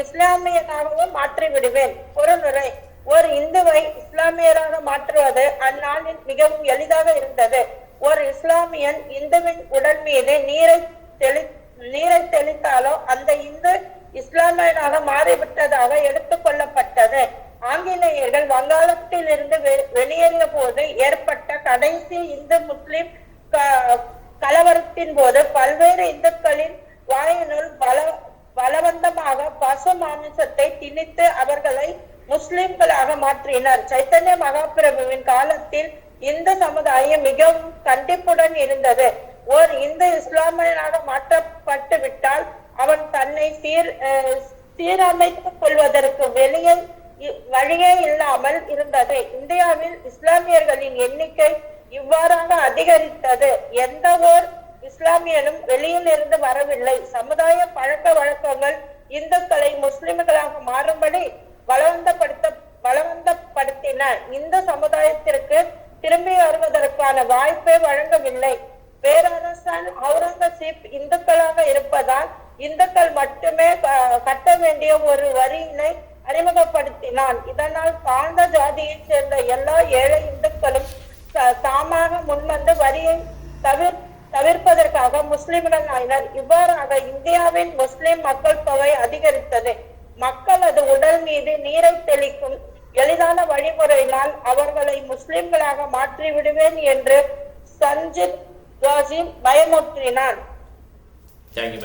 இஸ்லாமியராகவும் மாற்றி விடுவேன். பொருளுரை: ஒரு இந்துவை இஸ்லாமியராக மாற்றுவது அந்நாளில் மிகவும் எளிதாக இருந்தது. ஒரு இஸ்லாமியன் இந்துவின் உடல் மீது நீரை தெளித்தாலோ அந்த இந்து இஸ்லாமியனாக மாறிவிட்டதாக எடுத்துக் கொள்ளப்பட்டது. ஆங்கிலேயர்கள் வங்காளத்தில் இருந்து வெளியேறிய போது ஏற்பட்ட கடைசி இந்து முஸ்லிம் கலவரத்தின் போது பல்வேறு இந்துக்களின் வாயினுள் பலவந்தமாக பசு மாமிசத்தை திணித்து அவர்களை முஸ்லிம்களாக மாற்றினர். சைத்தன்ய மகாபிரபுவின் காலத்தில் இந்து சமுதாயம் மிகவும் கண்டிப்புடன் இருந்தது. ஓர் இந்து இஸ்லாமியனாக மாற்றப்பட்டு விட்டால் அவன் தன்னை சீரமைத்துக் கொள்வதற்கு வழியே இல்லாமல் இருந்தது. இந்தியாவில் இஸ்லாமியர்களின் எண்ணிக்கை இவ்வாறாக அதிகரித்தது. எந்த ஓர் இஸ்லாமியனும் வெளியில் இருந்து வரவில்லை. சமுதாய பழக்க வழக்கங்கள் இந்துக்களை முஸ்லிம்களாக மாறும்படி பலவந்தப்படுத்தின. இந்த சமுதாயத்திற்கு திரும்பி வருவதற்கான வாய்ப்பை வழங்கவில்லை. பேரரசன் அவுரங்கசீப் இந்துக்களாக இருப்பதால் இந்துக்கள் மட்டுமே கட்ட வேண்டிய ஒரு வரியினை அறிமுகப்படுத்தினான். இதனால் தாழ்ந்த ஜாதியைச் சேர்ந்த எல்லா ஏழை இந்துக்களும் தாமாக முன்வந்து வரியை தவிர்ப்பதற்காக முஸ்லிம்கள் ஆயினர். இவ்வாறாக இந்தியாவின் முஸ்லிம் மக்கள் தொகை அதிகரித்தது. மக்கள் அது உடல் மீது நீரை தெளிக்கும் எளிதான வழிமுறையினால் அவர்களை முஸ்லிம்களாக மாற்றி விடுவேன் என்று சஞ்சித் ஜோஷி பயமுறுத்தினார்.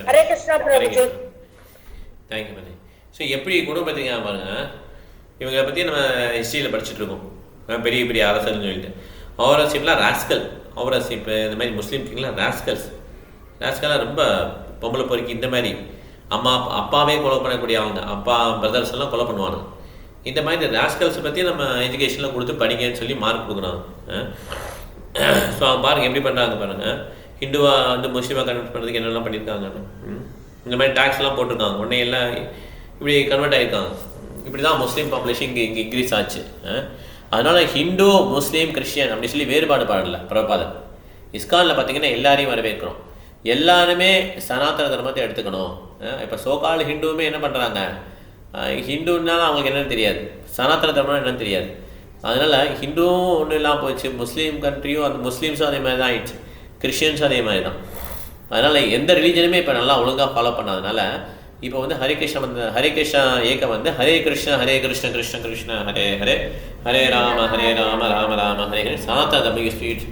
Hare Krishna Prabhuji. Thank you madam. So எப்படி குடும்பத்துக்கு பாருங்க, இவங்களை பற்றி நம்ம ஹிஸ்ட்ரியில் படிச்சுட்டு இருக்கோம். பெரிய பெரிய அரசர்னு சொல்லிட்டு அவுரங்கசீப்லாம் ராஸ்கல். அவுரங்கசீப் இந்த மாதிரி முஸ்லீம் கிங்லாம் ராஸ்கலாக ரொம்ப பொம்பளை பொறுக்கி இந்த மாதிரி அப்பாவே கொலை பண்ணக்கூடிய அவங்க அப்பா பிரதர்ஸ் எல்லாம் கொலை பண்ணுவாங்க. இந்த மாதிரி இந்த ராஸ்கல்ஸை பற்றி நம்ம எஜுகேஷனில் கொடுத்து படிங்கன்னு சொல்லி மார்க் கொடுக்குறாங்க. ஸோ அவங்க பாருங்கள் எப்படி பண்ணுறாங்க பாருங்கள். ஹிந்துவாக வந்து முஸ்லீமாக கன்வெர்ட் பண்ணுறதுக்கு என்னெல்லாம் பண்ணியிருக்காங்கன்னு இந்த மாதிரி டேக்ஸ்லாம் போட்டிருக்காங்க. உடனே எல்லாம் இப்படி கன்வெர்ட் ஆகிருக்காங்க. இப்படி தான் முஸ்லீம் பாப்புலேஷன் இங்கே இன்க்ரீஸ் ஆச்சு. அதனால் ஹிந்து, முஸ்லீம், கிறிஸ்டியன் அப்படி சொல்லி வேறுபாடு பாடல பிரபாதம். இஸ்கானில் பார்த்தீங்கன்னா எல்லாரையும் வரவேற்கிறோம். எல்லாருமே சனாதன தர்மத்தை எடுத்துக்கணும். இப்போ சோகால் ஹிந்துவுமே என்ன பண்ணுறாங்க, ஹிந்துன்னாலும் அவங்களுக்கு என்னென்னு தெரியாது, சனாதன தர்மம் என்னென்னு தெரியாது. அதனால் ஹிந்துவும் ஒன்றும் இல்லாமல் போச்சு, முஸ்லீம் கண்ட்ரியும் அந்த முஸ்லீம்ஸும் அதே மாதிரி தான் ஆயிடுச்சு, கிறிஸ்டியன்ஸும் அதே மாதிரி தான். அதனால் எந்த ரிலீஜனுமே இப்போ நல்லா ஒழுங்காக ஃபாலோ பண்ணாதனால இப்போ வந்து ஹரே கிருஷ்ணா வந்து ஹரே கிருஷ்ணா ஏக்கம் வந்து ஹரே கிருஷ்ண கிருஷ்ண கிருஷ்ண ஹரே ஹரே ஹரே ராம ராம ராம ஹரே ஹரே சனாதன தர்மம்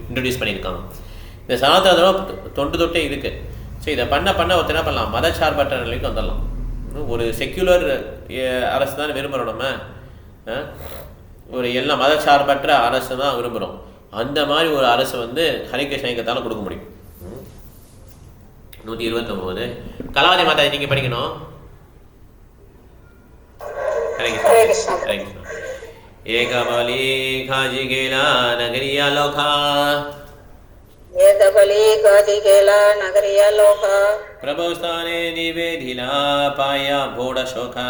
இன்ட்ரடியூஸ் பண்ணியிருக்காங்க. இந்த சனாதன தர்மம் தொண்டு தொட்டே இருக்கு. ஸோ இதை பண்ண ஒருத்தர் என்ன பண்ணலாம், மதச்சார்பற்ற நிலைக்கு வந்துடலாம். ஒரு செக்யூலர் அரசு தான் விரும்புகிறோம் நம்ம, ஒரு எல்லாம் மதச்சார்பற்ற அரசு தான் விரும்புகிறோம். அந்த மாதிரி ஒரு அரசு வந்து ஹரே கிருஷ்ண இயக்கத்தால் கொடுக்க முடியும். 129 கலாவதி மாதா நீங்க படிக்கணும். ஹரே கிருஷ்ணா ஹரே கிருஷ்ணா. ஏகபலி காஜி கேலா நகரியா லோகா ஏகபலி காஜி கேலா நகரியா லோகா प्रभु स्थाने निवेदिला पाया घोड़ा शोका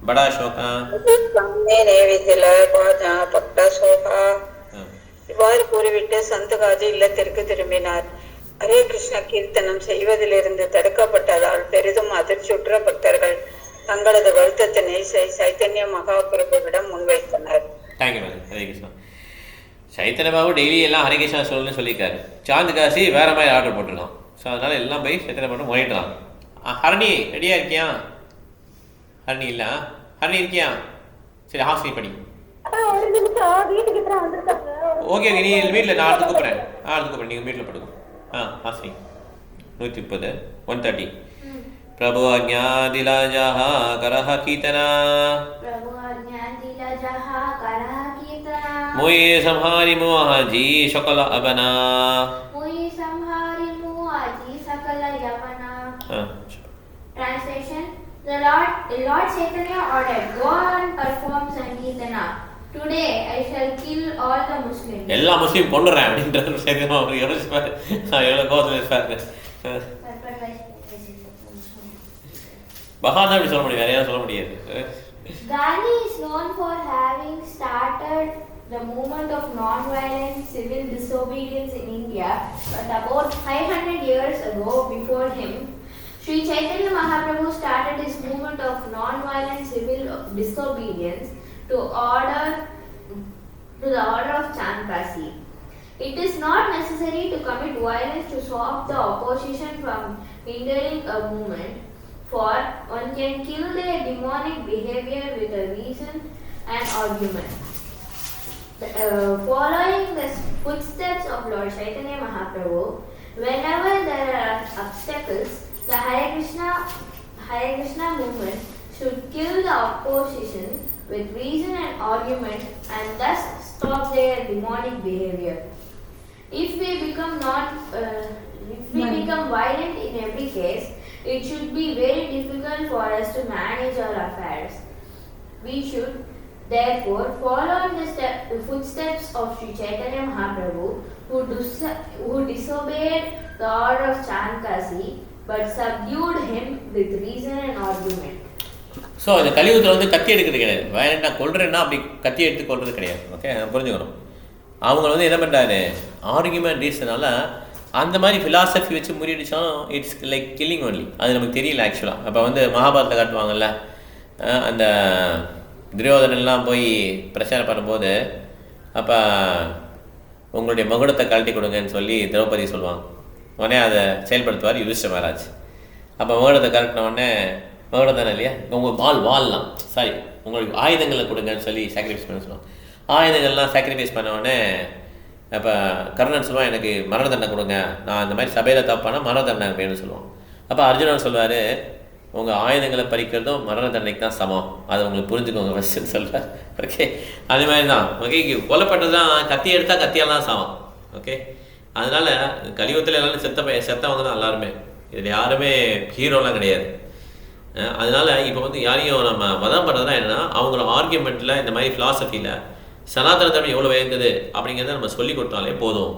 बड़ा शोका सामने नेविदिला पाया पक्का शोका. இவ்வாறு கூறிவிட்டு சந்த காஜி இல்லத்திற்கு திரும்பினார். ஹரே கிருஷ்ண கீர்த்தனம் செய்வதிலிருந்து தடுக்கப்பட்டதால் பெரிதும் அதிர்ச்சியுற்ற பக்தர்கள் தங்களது வருத்தத்தினை சைத்தன்ய மகாபிரபுவிடம் முன்வைத்தனர். Thank you madam. Hare Krishna. Chaitanya Babu daily எல்லாம் ஹரே கிருஷ்ணா சொல்லணும்னு சொல்லியிருக்காரு. சாந்த் காசி வேற மாதிரி ஆர்டர் போட்டிருக்கான். ஸோ அதனால எல்லாம் போய் சைத்தன்ய பாபு முறையிடலாம். ஹரணி ரெடியா இருக்கியா? ஹரணி இல்ல, ஹரணி இருக்கியா? சரி ஹாஸ்னி படி. ஓகே நீ வீட்டில் நான் அடுத்து கூப்பிட்றேன் நீங்கள் வீட்டில் படுங்க. ஹாஸ்னி 130 130 प्रभु आज्ञा दिला जहा करह कीर्तना मोई संहारी मुआजी सकल अबना Translation: The Lord Chaitanya ordered, "Go and perform Sankirtana. Today I shall kill all the Muslims." எல்லா முஸ்லீம் கொண்டுறேன் அப்படின்றது சரிமா அவர் எவ்வளோ கோவத்தில் இருப்பாரு. பகவான் தான் இப்படி சொல்ல முடியும், வேற யாரும் சொல்ல முடியாது. Gandhi is known for having started the movement of non-violent civil disobedience in India, but about 500 years ago, before him, Sri Chaitanya Mahaprabhu started his movement of non-violent civil disobedience to the order of Chankasi. It is not necessary to commit violence to stop the opposition from hindering a movement, for one can kill their demonic behavior with a reason and argument. Following the footsteps of Lord Chaitanya Mahaprabhu, whenever there are obstacles, the Hare Krishna movement should kill the opposition with reason and argument and thus stop their demonic behavior. If we become violent in every case, it should be very difficult for us to manage our affairs. We should therefore follow in the footsteps of Sri Chaitanya Mahaprabhu, who disobeyed the order of Chankasi but subdued him with reason and argument. So அந்த கலியுகத்தில் வந்து கத்தி எடுக்கிறது கிடையாது. வயலண்டாக கொள்றேன்னா அப்படி கத்தி எடுத்து கொள்வது கிடையாது. ஓகே புரிஞ்சுக்கணும். அவங்க வந்து என்ன பண்ணுறாரு, ஆர்குமெண்ட் ரீசனால அந்த மாதிரி ஃபிலாசபி வச்சு முறியடிச்சாலும் இட்ஸ் லைக் கில்லிங் ஒன்லி. அது நமக்கு தெரியல ஆக்சுவலாக. அப்போ வந்து மகாபாரத்தை காட்டுவாங்கல்ல, அந்த துரியோதனெல்லாம் போய் பிரச்சனை பண்ணும்போது அப்போ உங்களுடைய மகுடத்தை கழட்டி கொடுங்கன்னு சொல்லி திரௌபதி சொல்லுவாங்க. உடனே அதை செயல்படுத்துவார் யுதிஷ்டிர மகாராஜ். அப்போ மகுடத்தை கழட்டின உடனே மகுடம் தானே இல்லையா, உங்கள் வால்லாம் சாரி உங்களுக்கு ஆயுதங்களை கொடுங்கன்னு சொல்லி சாக்ரிஃபைஸ் பண்ண சொல்லுவாங்க. ஆயுதங்கள்லாம் சாக்ரிஃபைஸ் பண்ண உடனே அப்போ கர்ணன் சொல்லுவான், எனக்கு மரண தண்டனை கொடுங்க, நான் அந்த மாதிரி சபையில் தப்பானா மரண தண்டனை வேணும்னு சொல்லுவான். அப்போ அர்ஜுனன் சொல்வார், உங்கள் ஆயுதங்களை பறிக்கிறதும் மரண தண்டனைக்கு தான் சமம், அதை உங்களுக்கு புரிஞ்சுக்கோங்க ஃபஸ்ட்டுன்னு சொல்கிறார். ஓகே அதே மாதிரி தான். ஓகே கொல்லப்பட்டது தான், கத்தி எடுத்தால் கத்தியால் தான் சமம். ஓகே அதனால் கலியுகத்தில் எல்லாரும் செத்தவங்க தான் எல்லாருமே, இதில் யாருமே ஹீரோலாம் கிடையாது. அதனால் இப்போ வந்து யாரையும் நம்ம மதம் பண்ணுறதுனா என்னென்னா, அவங்கள ஆர்கியூமெண்ட்டில் இந்த மாதிரி ஃபிலாசபியில் சனாதன தர்மம் எவ்வளோ உயர்ந்தது அப்படிங்கிறத நம்ம சொல்லி கொடுத்தாலே போதும்.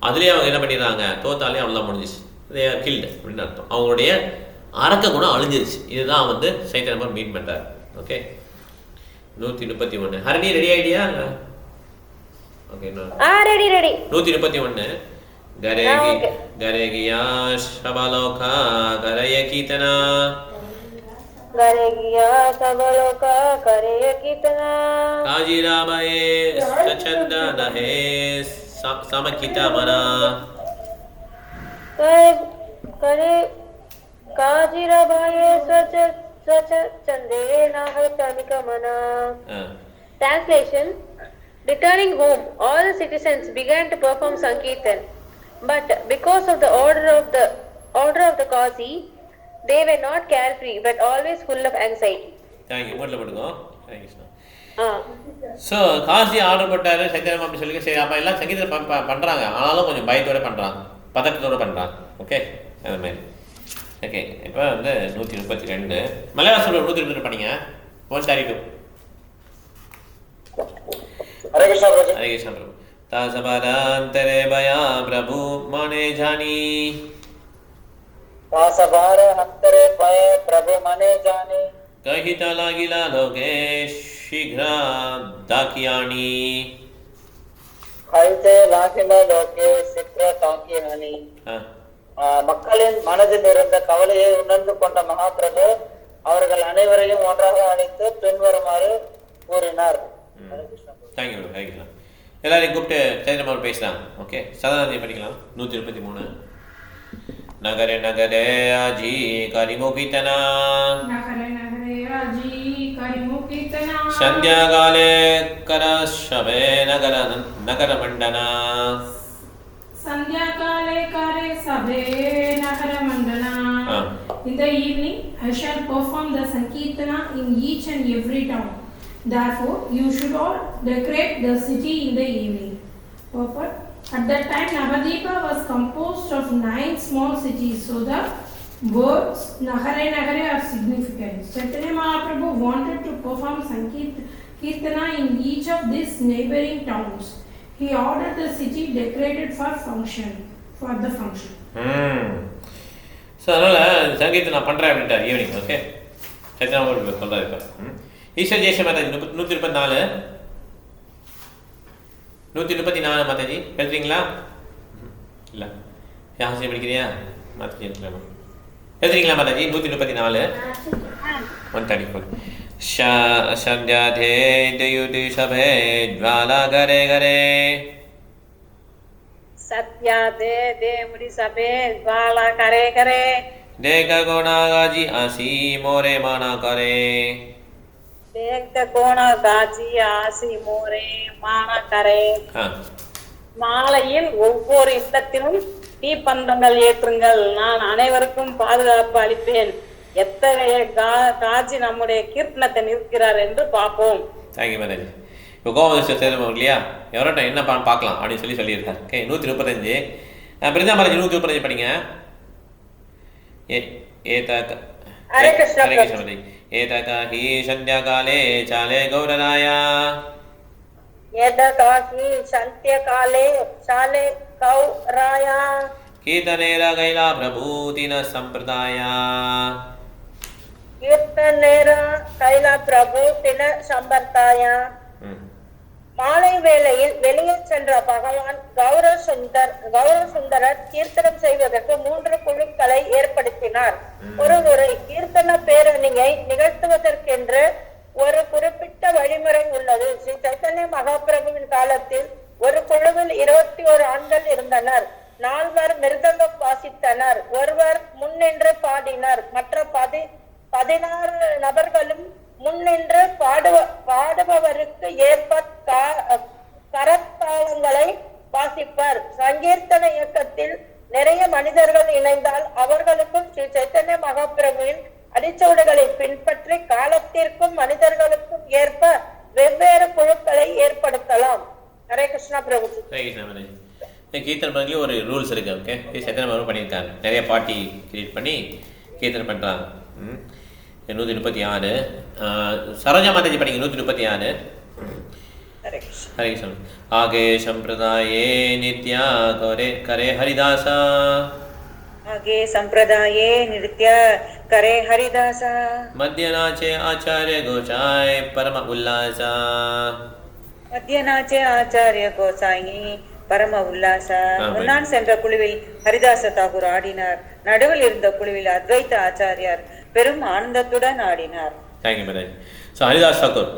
அதுலேயே அவங்க என்ன பண்ணிடுறாங்க, தோத்தாலே அவ்வளோதான் முடிஞ்சிச்சு, தே ஆர் கில்டு அப்படின்னு அர்த்தம். அவங்களுடைய அரக்க குணம் அழிஞ்சிருச்சு. இதுதான் வந்து சைத்தன்ய மீட் பண்ணுறாரு. ஓகே 131 ஹரணி ரெடி ஆகிட்டியா? ஓகே ரெடி 131 கரேகியா ஷபலோகா கரய கீர்த்தனா கரேகியா சபலோகா கரய கீர்த்தனா காஜிராமயே சச்சந்தனஹே சமகிதா மனா Kajirabaye Swacha Chande Nahatavikamana. Translation. Returning home, all the citizens began to perform Sankirtan. But because of the order of the Qazi, they were not carefree but always full of anxiety. Thank you. What about Thank you. So Kashi order போட்டாரு சைத்தன்யம் அப்படி சொல்லி சரி அப்போ எல்லாம் சங்கீதம் பண்ணுறாங்க ஆனாலும் கொஞ்சம் பயத்தோடு பண்ணுறாங்க பதட்டத்தோடு பண்ணுறாங்க ஓகே அது மாதிரி ஓகே இப்போ வந்து 132 மலையாள 132 பண்ணிங்க 132 हरे कृष्णा प्रभु हरे कृष्णा प्रभु तासबारांतरे भया प्रभु मने जानी तासबार अंतरे पय प्रभु मने जानी कहिता लागिला लोके शीघ्र दाकियानी कहिते लागिला लोके शीघ्र दाकियानी மக்களின் மனதில் இருந்த கவலையை உணர்ந்து கொண்ட மகாபிரபு அவர்கள் அனைவரையும் ஒன்றாக அழைத்து பின்வருமாறு கூறினார். தேங்க்யூ தேங்க்யூ எல்லாரையும் கூப்பிட்டு சைத்தன்யம் பேசலாம் ஓகே சாதாரண படிக்கலாம் 133 நகரே நகரே ஆஜி கரிமுகிதனா நகரே நகரே ஆஜி கரிமுகிதனா சந்தியாகாலே கரஷவே நகர மண்டனா Sandhyakale kare sabhe nagara mandana. In the evening, I shall perform the Sankirtana in each and every town. Therefore, you should all decorate the city in the evening. Purport. At that time, Navadvipa was composed of 9 small cities, so the words Nagare Nagare are significant. Chaitanya Mahaprabhu wanted to perform Sankirtana in each of these neighboring towns. He ordered the city decorated for the function. So அதனால் சங்கீதத்தை நான் பண்ணுறேன் அப்படின்ட்டார் evening okay சைத்தன்யம் சொல்கிறார் இப்போ ஈஸ்வர் ஜெயஸ்ரீ மாதாஜி 134 மாதாஜி எழுதுறீங்களா இல்லை யாசி படிக்கிறியா மாதாஜி எழுதுறீங்களா மாதாஜி 134 134 संध्याधे दयुति सभे ज्वाला गरे गरे सत्याधे देवुरी सभे ज्वाला करे करे देख गोना गाजी आसी मोरे माना करे देख गोना गाजी आसी मोरे माना करे மாலையில் ஒவ்வொரு இல்லத்திலும் தீப்பந்தங்கள் ஏற்றுங்கள் நான் அனைவருக்கும் பாதுகாப்பு அளிப்பேன் எத்தகைய காஜி நம்முடைய கீர்த்தனத்தை நிற்கிறார் என்று பார்ப்போம். தேங்க்யூ மேரேஜ் இப்போ கோவம் சேரும் இல்லையா எவரோட்ட என்ன பார்க்கலாம் அப்படின்னு சொல்லியிருக்காரு ஓகே 135 பிரிந்தா மேரேஜ் 135 படிங்க हरे कृष्णा एतका हि संध्याकाले चाले गौरराया एतका हि संध्याकाले चाले गौराया कीर्तनेरा गैला प्रभूतिन संप्रदाया कीर्तनेरा கைலா பிரபு தின சம்பர்த்தாயா மாலை வேளையில் வெளியே சென்ற பகவான் கௌரசுந்தரர் கீர்த்தனம் செய்வதற்கு 3 குழுக்களை ஏற்படுத்தினார். ஒரு கீர்த்தன பேரணியை நிகழ்த்துவதற்கென்று ஒரு குறிப்பிட்ட வழிமுறை உள்ளது. ஸ்ரீ சைத்தன்ய மகாபிரபுவின் காலத்தில் ஒரு குழுவில் 21 ஆண்கள் இருந்தனர். 4 மிருதங்கம் வாசித்தனர், ஒருவர் முன்னின்று பாடினர், மற்ற 16 நபர்களும் முன்னின்று பாடுபவருக்கு ஏற்ப கரத்தாளங்களை வாசிப்பர். சங்கீர்த்தன இயக்கத்தில் நிறைய மனிதர்கள் இணைந்தால் அவர்களுக்கும் ஸ்ரீ சைத்தன்ய மகாபிரபுவின் அடிச்சூடுகளை பின்பற்றி காலத்திற்கும் மனிதர்களுக்கும் ஏற்ப வெவ்வேறு குழுக்களை ஏற்படுத்தலாம். ஹரே கிருஷ்ணா பிரபு. கீர்த்தன் பண்ணி ஒரு ரூல்ஸ் இருக்கு ஓகே சைத்தன்யம் பண்ணியிருக்காங்க நிறைய பார்ட்டி கிரியேட் பண்ணி கீர்த்தனை பண்ணுறாங்க 136 சரோஜா மாதாஜி படிங்க 136 हरे कृष्ण आगे संप्रदाये नित्या करे हरिदासा आगे संप्रदाये नृत्य करे हरिदासा मध्य नाचे आचार्य गोसाई परम उल्लासा मध्य नाचे आचार्य गोसाई பரம உல்லாச. முன்னான் சென்ற குழுவில் ஹரிதாச தாகூர் ஆடினார். நடுவில் இருந்த குழுவில் அத்வைத ஆச்சாரியார் பெரும் ஆனந்தத்துடன் ஆடினார். Thank you madam. So Haridas Thakur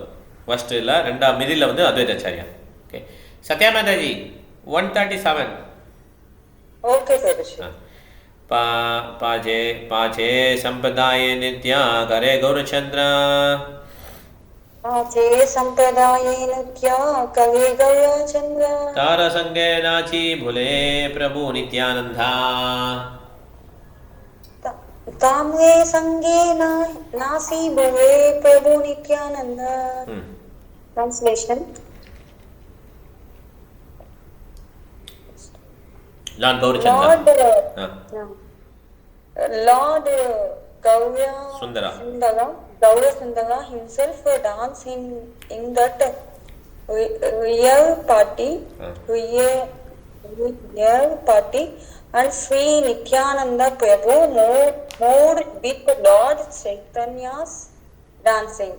first இல்லை ரெண்டாம் மிடில் வந்து Advaita Acharya. Okay Satya Mataji 137 okay sir. पाचे संप्रदाय नित्या करे गौरचंद्र पाचे संप्रदाय नित्या करे गौरचंद्र तारा संगे नाची भूले प्रभु नित्यानंदा तामगे संगे नासी भूले प्रभु Nityanand. Translation. Lord Gaurachandra. Lord Gaura Sundara himself danced in that real party and Sri Nityananda Prabhu moved with Lord Chaitanya's dancing.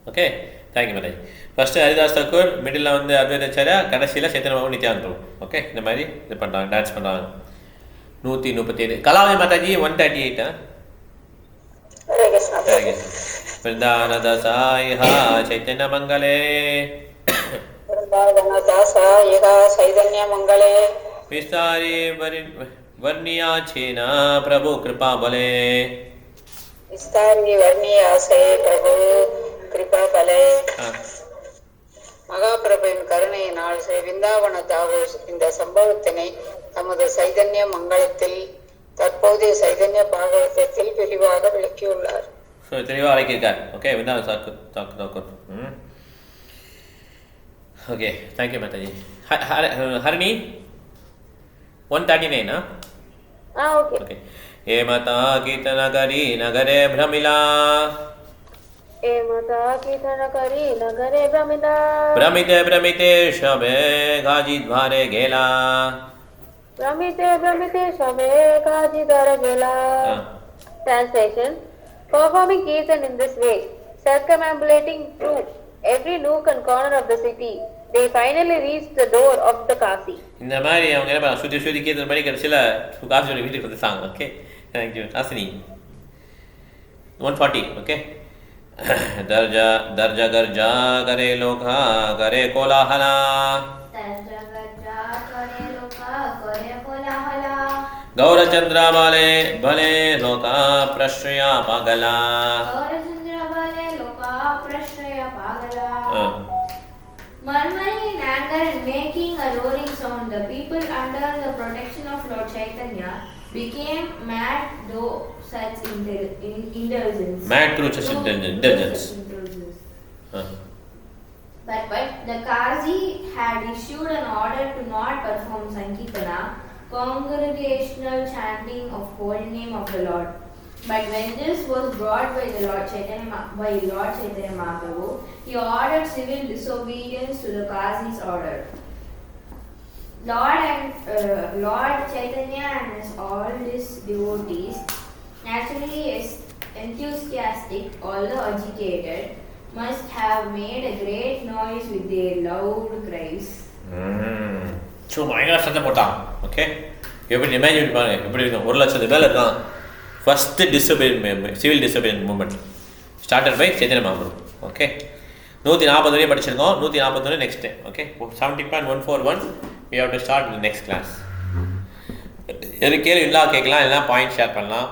Okay, thank you Mataji. First Haridas Thakur, middle la வந்து அத்வைதாச்சாரியா, கடைசில Chaitanya Mahaprabhu Nityananda Prabhu. Okay, இந்த மாதிரி இது பண்றாங்க, dance பண்றாங்க. 137 Kalavathi Mataji 138 Hare Krishna. Vrindana Dasaiha Chaitanya Mangale Vrindana Dasaiha Chaitanya Mangale Vistari Varniya Chena Prabhu Kripa Bale Vistari Varniya Se Prabhu Kripa Bale மகாபிரபுவின் கருணையினால் ஸ்ரீ விந்தாவன தாகூர் இந்த சம்பவத்தினை தமது சைதன்ய மங்களத்தில் தற்போதைய சைதன்ய பாகவதத்தில் விரிவாக விளக்கியுள்ளார். தெளிவாக விளக்கியிருக்கார். Okay, Vrindavana Thakur. Okay, thank you Mataji. Harini 139 okay. ஏ மாதா கீர்த்தன கரி நகரே பிரமிலா नगरे भ्रमिते शबे गाजी द्वारे गेला Translation. Performing kirtan in this way, circumambulating through every nook and corner of the city, they finally reached the door of the Kasi. இந்த மாதிரி அவங்க என்ன பண்ண சுத்தி கீர்த்தன் பண்ணி கடைசியில் காசியோட வீட்டுக்கு வந்துட்டாங்க. Okay, thank you. ஹாசினி 140. ஓகே. दर्जा गर्जा करे लोका करे कोलाहला गौरचंद्र बाले भले लोका प्रश्रया पागला Murmuring in anger and making a roaring sound, the people under the protection of Lord Chaitanya became mad through such indulgence. Mad through such indulgence. But the Qazi had issued an order to not perform Sankirtana, congregational chanting of holy name of the Lord. But when this was brought by Lord Chaitanya Mahaprabhu, he ordered civil disobedience to the Qazi's order. Lord Chaitanya and all his devotees, naturally enthusiastic although agitated, must have made a great noise with their loud cries. பயங்கர சத்தம் போட்டான். Okay, எப்படி imagine பாருங்க, எப்படி இருக்கும். 1,00,000 மேலே இருக்கான். First civil disobedient movement started by Chaitanya Mahaprabhu. Okay, 140 வரையும் படிச்சிருக்கோம். 141 next day. Okay, 17.141 we have to start in the next class. எது கேள்வி இல்லா கேட்கலாம், இல்லைனா பாயிண்ட் ஷேர் பண்ணலாம்.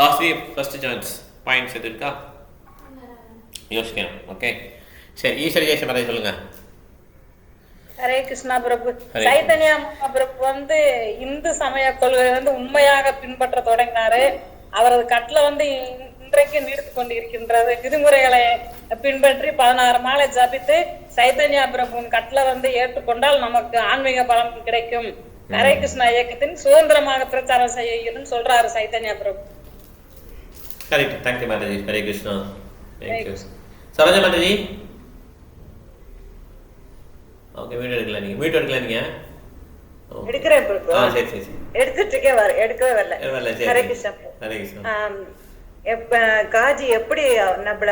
ஆசிரியர் ஃபர்ஸ்ட் சான்ஸ். பாயிண்ட்ஸ் எது இருக்கா யோசிக்கணும். ஓகே, சரி. ஈஸ்வரி ஜெயசம் அதை சொல்லுங்க. ஹரே கிருஷ்ணா பிரபு. சைத்தன்ய மகாபிரபு வந்து இந்து சமய கொள்கை உண்மையாக பின்பற்ற தொடங்கினாரு. அவரது கட்டளை இன்றைக்கு நீடித்து கொண்டு இருக்கின்றது. விதிமுறைகளை பின்பற்றி 16 மாலை ஜபித்து சைத்தன்ய பிரபுவின் கட்டளை ஏற்றுக்கொண்டால் நமக்கு ஆன்மீக பலம் கிடைக்கும். ஹரே கிருஷ்ணா இயக்கத்தின் சுதந்திரமாக பிரச்சாரம் செய்யணும்னு சொல்றாரு Chaitanya Prabhu. Correct. Thank you Mataji. Hare Krishna. Thank you. Saroja Mataji. Okay, video எடுக்கல நீங்க. வீடியோ எடுக்கல நீங்க. எடுக்கிறேன் பிரபு. சரி சரி சரி. எடுக்கவே வரல. ஹரே கிருஷ்ணா. ஹரே கிருஷ்ணா. காஜி எப்படி நம்மள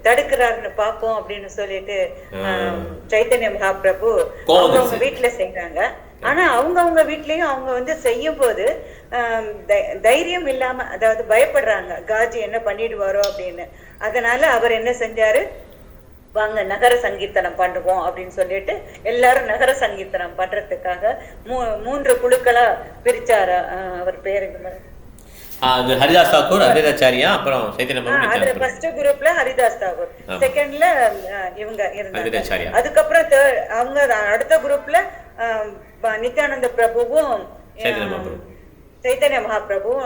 தடுக்கிறாருன்னு பாப்போம் அப்படின்னு சொல்லிட்டு சைத்தன்ய மகாபிரபு அவங்க வீட்டுல செய்யறாங்க. ஆனா அவங்க வீட்லயும் அவங்க செய்யும் போது தைரியம் இல்லாம, அதாவது பயப்படுறாங்க காஜி என்ன பண்ணிடுவாரோ அப்படின்னு. அதனால அவர் என்ன செஞ்சாரு, வாங்க நகர சங்கீர்த்தனம் பண்ணுவோம் அப்படின்னு சொல்லிட்டு எல்லாரும் நகர சங்கீர்த்தனம் பண்றதுக்காக 3 குழுக்களா பிரிச்சாரு. அவர் பேரு ஹரிதாஸ் தாக்கூர், அத்வைதாச்சாரியா, அப்புறம் சைத்தன்ய அதுல ஃபர்ஸ்ட் குரூப்ல ஹரிதாஸ் தாக்கூர், செகண்ட்ல இவங்க இருந்தாங்க. அதுக்கப்புறம் அவங்க அடுத்த குரூப்ல நித்யானந்த பிரபுவும் சைத்தன்ய மகாபிரபுவும்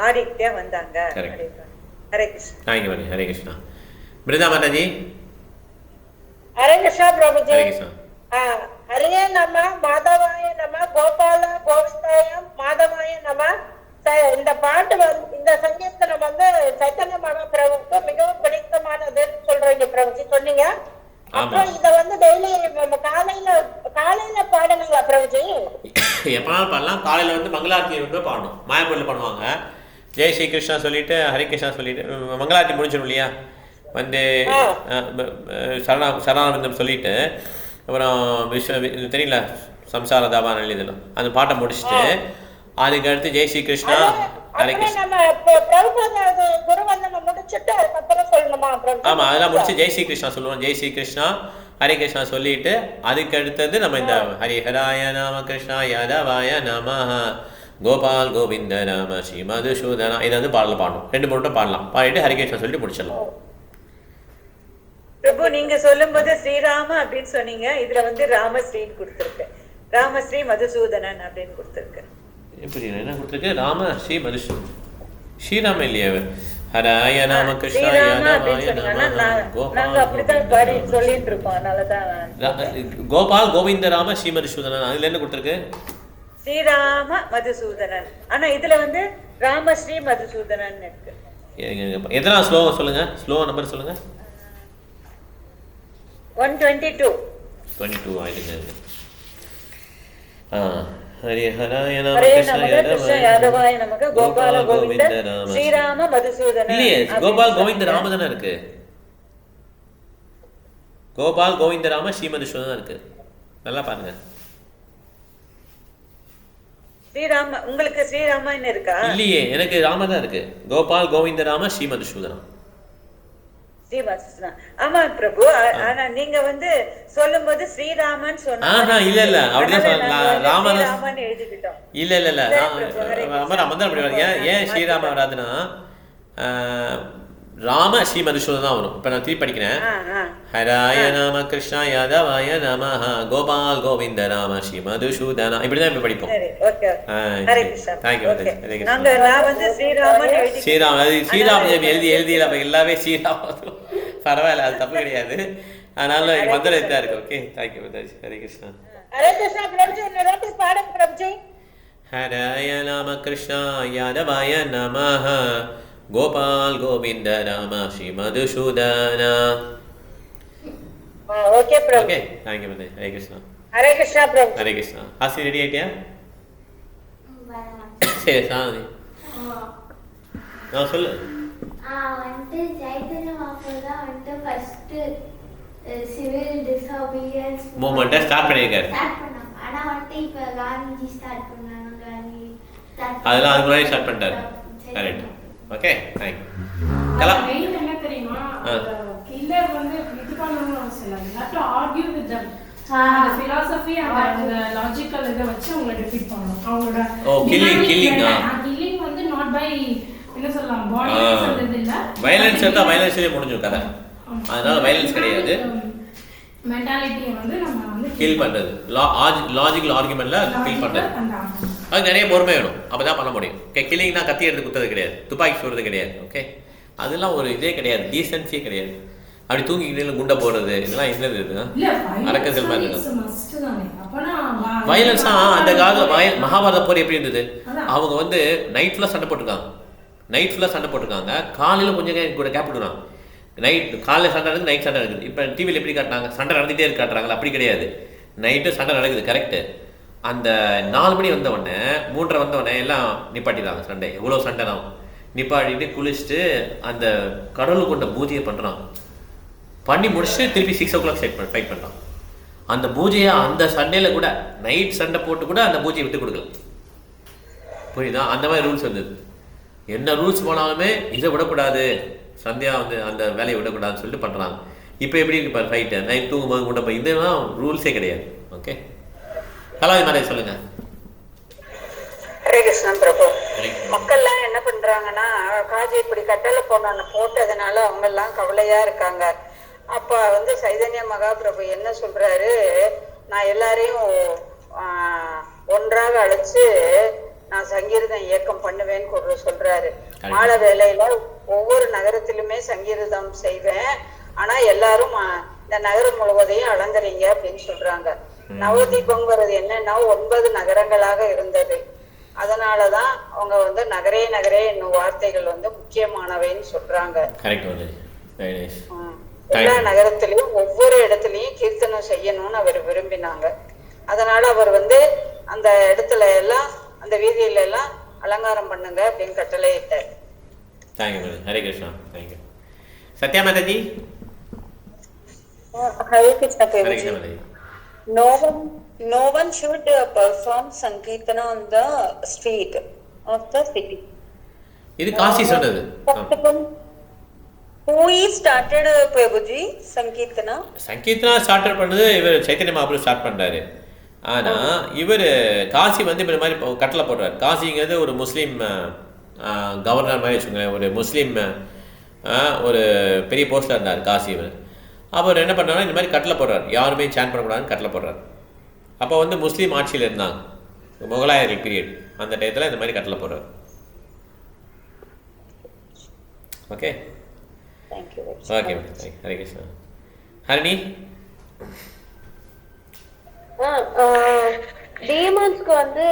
ஆடிக்கிட்டே வந்தாங்க. ஹரே கிருஷ்ணா. ஹரே கிருஷ்ணா. மிருதா மாதாஜி. ஹரே கிருஷ்ணா பிரபுஜி. ஹரே கிருஷ்ணா. ஹரே நம, மாதவாய நம, கோபால கோவிந்தாய மாதவாய நம. இந்த பாட்டு இந்த சங்கீர்த்தனம் சைத்தன்ய மகாபிரபுக்கு மிகவும் பிடித்தமானதுன்னு சொல்றீங்க பிரபுஜி, சொன்னீங்க. அப்புறம் இத டெய்லி காலையில பாடணுங்களா பிரபுஜி? எப்பனாலும் பாடலாம். காலையில மங்களாரத்தி பாடணும். மாயப்பூர்ல பண்ணுவாங்க. ஜெய் ஸ்ரீ கிருஷ்ணா சொல்லிட்டு ஹரே கிருஷ்ணா சொல்லிட்டு மங்களாரத்தி முடிச்சிடும் இல்லையா, சரணானந்தம் சொல்லிட்டு அப்புறம் தெரியல சம்சார தாபான இதெல்லாம் அந்த பாட்டை முடிச்சுட்டு அதுக்கு அடுத்து ஜெய் ஸ்ரீ கிருஷ்ணா ஹரே கிருஷ்ணா. ஆமா, அதெல்லாம் முடிச்சு ஜெய் ஸ்ரீ கிருஷ்ணா சொல்லுவோம். ஜெய் ஸ்ரீ கிருஷ்ணா ஹரே கிருஷ்ணா சொல்லிட்டு அதுக்கு அடுத்தது நம்ம இந்த ஹரிஹராய நாம கிருஷ்ணா யாதவாய நமஹ கோபால் கோவிந்த நாம ஸ்ரீ மதுசூதனா இதை பாடல பாடணும். 2 மட்டும் பாடலாம். பாடிட்டு ஹரே கிருஷ்ணா சொல்லிட்டு முடிச்சிடலாம். பிரபு நீங்க சொல்லும் போது ஸ்ரீராம அப்படின்னு சொன்னீங்க. இதுல ராமஸ்ரீன்னு கொடுத்துருக்கு. ராமஸ்ரீ மதுசூதனன் அப்படின்னு கொடுத்துருக்கு. எப்படி என்ன கொடுத்துருக்கு? ராம ஸ்ரீ மதுசூதன். ஸ்ரீராம இல்லையா? ஹராய நாம கிருஷ்ணா யாதவாய நமஹ கோபால் கோவிந்த ராம ஸ்ரீ மதுசூதனன். அதுல என்ன கொடுத்துருக்கு? ஸ்ரீராம மதுசூதனன். ஆனா இதுல ராமஸ்ரீ மதுசூதனன் இருக்கு. எத்தனை ஸ்லோகம் சொல்லுங்க, ஸ்லோ நம்பர் சொல்லுங்க. 122 ஆயிடுங்க. ஹரிஹராய நம கிருஷ்ண யாதவாய நமக கோபால கோவிந்த ஸ்ரீராம மதுசூதனன். இல்லையே, கோபால் கோவிந்த ராம தானே இருக்கு. கோபால் கோவிந்த ராம ஸ்ரீ மதுசூதனன் இருக்கு. நல்லா பாருங்க. ஸ்ரீராம உங்களுக்கு ஸ்ரீராமன்னு இருக்கா? இல்லையே, எனக்கு ராம தான் இருக்கு. கோபால் கோவிந்த ராம ஸ்ரீ மதுசூதனன். ஆமா பிரபு, ஆனா நீங்க சொல்லும்போது ஸ்ரீராமன் சொன்னா இல்ல அப்படிதான் ராமன் எழுதிக்கிட்டோம். இல்ல ராமன் தான் அப்படி வரும். ஏன் ஸ்ரீராம வராதுன்னா ராம ஸ்ரீ மதுசூதன் தான் வரும். இப்ப நான் திருப்பி படிக்கிறேன். ஹராய நாம கிருஷ்ணா யாதவாய நமஹ கோபால் கோவிந்த ராம ஸ்ரீ மதுசூதனா இப்படிதான் இப்ப படிப்போம். ஸ்ரீராம் எழுதி எல்லாமே ஸ்ரீராம் பரவாயில்ல, அது தப்பு கிடையாது. அதனால மந்திரம் தான் இருக்கு. Okay, thank you Mataji. ஹரே கிருஷ்ணா. ஹரே கிருஷ்ணா பிரபுஜி, இன்னொரு பாடம் பிரபுஜி. ஹராய நாம கிருஷ்ணா யாதவாய நமஹ Gopal Govinda Rama Shri Madhusudana. Okay Prabhu. Okay, thank you Mataji. Hare Krishna. Hare Krishna Prabhu. Hare Krishna. ஆசி ரெடி ஆயிட்டியா? சரி சாந்தி நான் சொல்லு. சைத்தன்ய மகாபிரபு தான் ஃபர்ஸ்ட் சிவில் டிசோபியன்ஸ் மூவ்மென்ட் ஸ்டார்ட் பண்ணிருக்காரு. ஆனா இப்ப காந்தி ஸ்டார்ட் பண்ணாங்க. காந்தி அதெல்லாம் அதுக்கு முன்னாடி ஸ்டார்ட் பண்ணிட்டாரு. Correct. Okay, thank you. Kala main என்ன தெரியுமா, கில்லர் இது பண்ணனும்னு அவசியம் இல்ல. not to argue with them. the philosophy and the logical இத வச்சு அவங்க டிஃபீட் பண்ணனும். அவங்களோட killing not by என்ன சொல்லலாம் violence சொல்றது இல்ல. violence இருந்தா violence-ல முடிஞ்சிரும் கதை. அதனால violence கிடையாது. மென்டாலிட்டியை நம்ம கில் பண்றது, லாஜிக்கல் ஆர்குமெண்ட்ல கில் பண்றது. அது நிறைய பொறுமை வேணும், அப்பதான் பண்ண முடியும். ஓகே, கில்லிங்னா கத்தி எடுத்து குத்துறது கிடையாது, துப்பாக்கி சுடுறது கிடையாது. ஓகே, அதெல்லாம் ஒரு இதே கிடையாது, டீசென்சியே கிடையாது. அப்படி தூங்கிக்கிட்டு குண்டை போடுறது இதெல்லாம் என்னது? இது அரக்கர்கள் மாதிரி இருக்கு. வயலன்ஸா அந்த காலத்துல மகாபாரத போர் எப்படி இருந்தது? அவங்க நைட் ஃபுல்லா சண்டை போட்டுருக்காங்க. காலையில கொஞ்சம் கூட கேப் விடுறாங்க. நைட் காலையில் சண்டை நடக்குது, நைட் சண்டை நடக்குது. இப்போ டிவியில் எப்படி காட்டுறாங்க? சண்டை நடந்துகிட்டே இருக்கு காட்டுறாங்களா? அப்படி கிடையாது, நைட்டு சண்டை நடக்குது. கரெக்டு. அந்த 4 மணி வந்தவுடனே 3:30 வந்தவுடனே எல்லாம் நிப்பாட்டிடுறாங்க சண்டை. எவ்வளோ சண்டை தான் நிப்பாட்டிட்டு குளிச்சுட்டு அந்த கடவுள் கொண்ட பூஜையை பண்ணுறான். பண்ணி முடிச்சுட்டு திருப்பி 6 o'clock ஃபைட் பண்ணுறான். அந்த பூஜையை அந்த சண்டையில் கூட நைட் சண்டை போட்டு கூட அந்த பூஜையை விட்டு கொடுக்கல. புரியுதா? அந்த மாதிரி ரூல்ஸ் வந்தது. என்ன ரூல்ஸ் போனாலுமே இதை விடக்கூடாது, சந்தியா அந்த வேலையை விடக்கூடாதுன்னு சொல்லிட்டு பண்ணுறாங்க. இப்போ எப்படி இருக்கு பாரு ஃபைட்டு, நைட் தூங்கும்போது கூட போய் இதெல்லாம் ரூல்ஸே கிடையாது. ஓகே, ஹலோ மாதிரி சொல்லுங்க. ஹரே கிருஷ்ணன் பிரபு. மக்கள்லாம் என்ன பண்றாங்கன்னா, காஜி இப்படி கட்டளை போட்டதுனால அவங்க எல்லாம் கவலையா இருக்காங்க. அப்ப வந்து சைதன்ய மகாபிரபு என்ன சொல்றாரு, நான் எல்லாரையும் ஒன்றாக அழைச்சு நான் சங்கீர்தம் இயக்கம் பண்ணுவேன்னு சொல்றாரு. மாலை வேலையில ஒவ்வொரு நகரத்திலுமே சங்கீர்தம் செய்வேன், ஆனா எல்லாரும் இந்த நகரம் முழுவதையும் அலங்கரிங்க அப்படின்னு சொல்றாங்க. நவதீபங்கிறது என்னன்னா 9 நகரங்களாக இருந்தது. அதனாலதான் அவங்க வந்து நகரே நகரே என்னும் வார்த்தைகள் வந்து முக்கியமானவைன்னு சொல்றாங்க. எல்லா நகரத்திலையும் ஒவ்வொரு இடத்துலயும் கீர்த்தனம் செய்யணும்னு அவர் விரும்பினாங்க. அதனால அவர் வந்து அந்த இடத்துல எல்லாம் அந்த வீதியில எல்லாம் அலங்காரம் பண்ணுங்க அப்படின்னு கட்டளையிட்டார். Hare Krishna. Thank you. Sathya Mataji. Hare Krishna Prabhuji. No one should perform Sankirtana on the street of the city. இது காசி சொன்னது. Who is started Prabhuji Sankirtana? Sankirtana start பண்ணது இவர் சைத்தன்ய மகாபிரபு ஸ்டார்ட் பண்றாரு. ஆனா இவர் காசி வந்து இந்த மாதிரி கட்டளை போடுறாரு. காசிங்கிறது ஒரு முஸ்லீம் கவர்னர் மாதிரி வச்சுக்கோங்களேன், ஒரு முஸ்லீம் ஒரு பெரிய போஸ்ட்ல இருந்தார் காசி. இவர் அவர் என்ன பண்ணாரு, இந்த மாதிரி கட்டளை போடுறாரு, யாருமே சேன் பண்ணக்கூடாதுன்னு கட்டளை போடுறாரு. அப்போ வந்து முஸ்லீம் ஆட்சியில் இருந்தாங்க, முகலாயர்கள் பீரியட், அந்த டயத்தில் இந்த மாதிரி கட்டளை போடுறாரு. Okay, okay, Hare Krishna. ஹரிணி. டீமன்ஸ்க்கு வந்து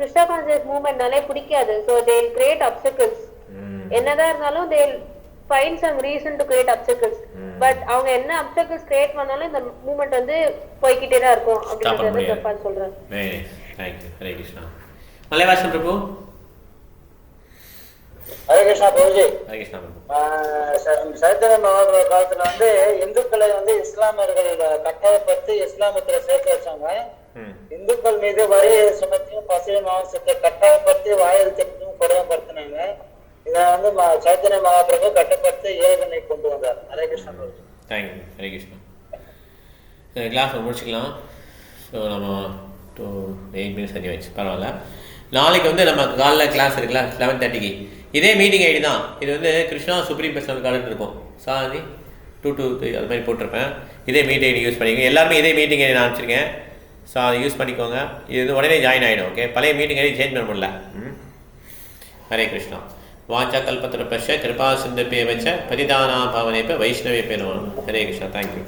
கிருஷ்ணா கான்சியஸ் மூவ்மெண்ட்னாலே பிடிக்காது. So they will create obstacles. என்னதான் இருந்தாலும் they will find some reason to create obstacles. But அவங்க என்ன அப்சக்கிள்ஸ் கிரியேட் பண்ணாலும் இந்த மூவ்மெண்ட் வந்து போய்கிட்டே தான் இருக்கும் அப்படின்றத தப்பான்னு சொல்றேன். ஹரே கிருஷ்ணா. மலைவாசன் பிரபு. ஹரே கிருஷ்ணா பிரபுஜி. ஹரே கிருஷ்ணா பிரபு. சைத்தன்ய மகாபிரபு காலத்துல வந்து இந்துக்களை வந்து இஸ்லாமியர்கள் கட்டாயப்படுத்தி இஸ்லாமத்துல சேர்க்க வச்சாங்க. இந்துக்கள் மீது வரியை சுமத்தியும் பசுமை மாவட்டத்தை கட்டாயப்படுத்தி வாயில் திட்டம் கொடுமைப்படுத்தினாங்க. இதை வந்து சைத்தன்ய மகாபிரபு கட்டுப்படுத்தி ஏகனை கொண்டு வந்தார். ஹரே கிருஷ்ணா பிரபு. தேங்க்யூ. ஹரே கிருஷ்ணா. கிளாஸ் முடிச்சுக்கலாம். ஸோ நம்ம 8 minutes ஆகிடுச்சு, பரவாயில்ல. நாளைக்கு வந்து நம்ம காலைல கிளாஸ் இருக்குல்ல 11:30க்கு, இதே மீட்டிங் ஐடி தான். இது வந்து கிருஷ்ணா சுப்ரீம் பர்சனல் கார்டுன்னு இருக்கும். சாரி 2 to 3 அது மாதிரி போட்டிருப்பேன். இதே மீட்டிங் ஐடி யூஸ் பண்ணிக்கோங்க. எல்லாருமே இதே மீட்டிங் ஐடி நான் அனுப்பிச்சிருக்கேன். ஸோ அதை யூஸ் பண்ணிக்கோங்க. இது உடனே ஜாயின் ஆகிடும். ஓகே, பழைய மீட்டிங் ஐடி சேஞ்ச் பண்ண முடியல. ஹரே கிருஷ்ணா. வாச்சா கல்பத்ருபஸ்ய கிருபா சிந்துபேவ ச பதிதானா பாவனேப வைஷ்ணவே நமः. Hare Krishna. Thank you.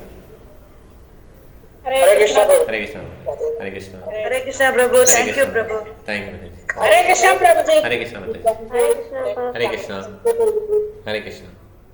Hare Krishna. Hare Krishna. Hare Krishna. Hare Krishna Prabhu. Thank you Prabhu. Thank you. Hare Krishna Prabhuji. Hare Krishna. Hare Krishna. Hare Krishna. Hare Krishna.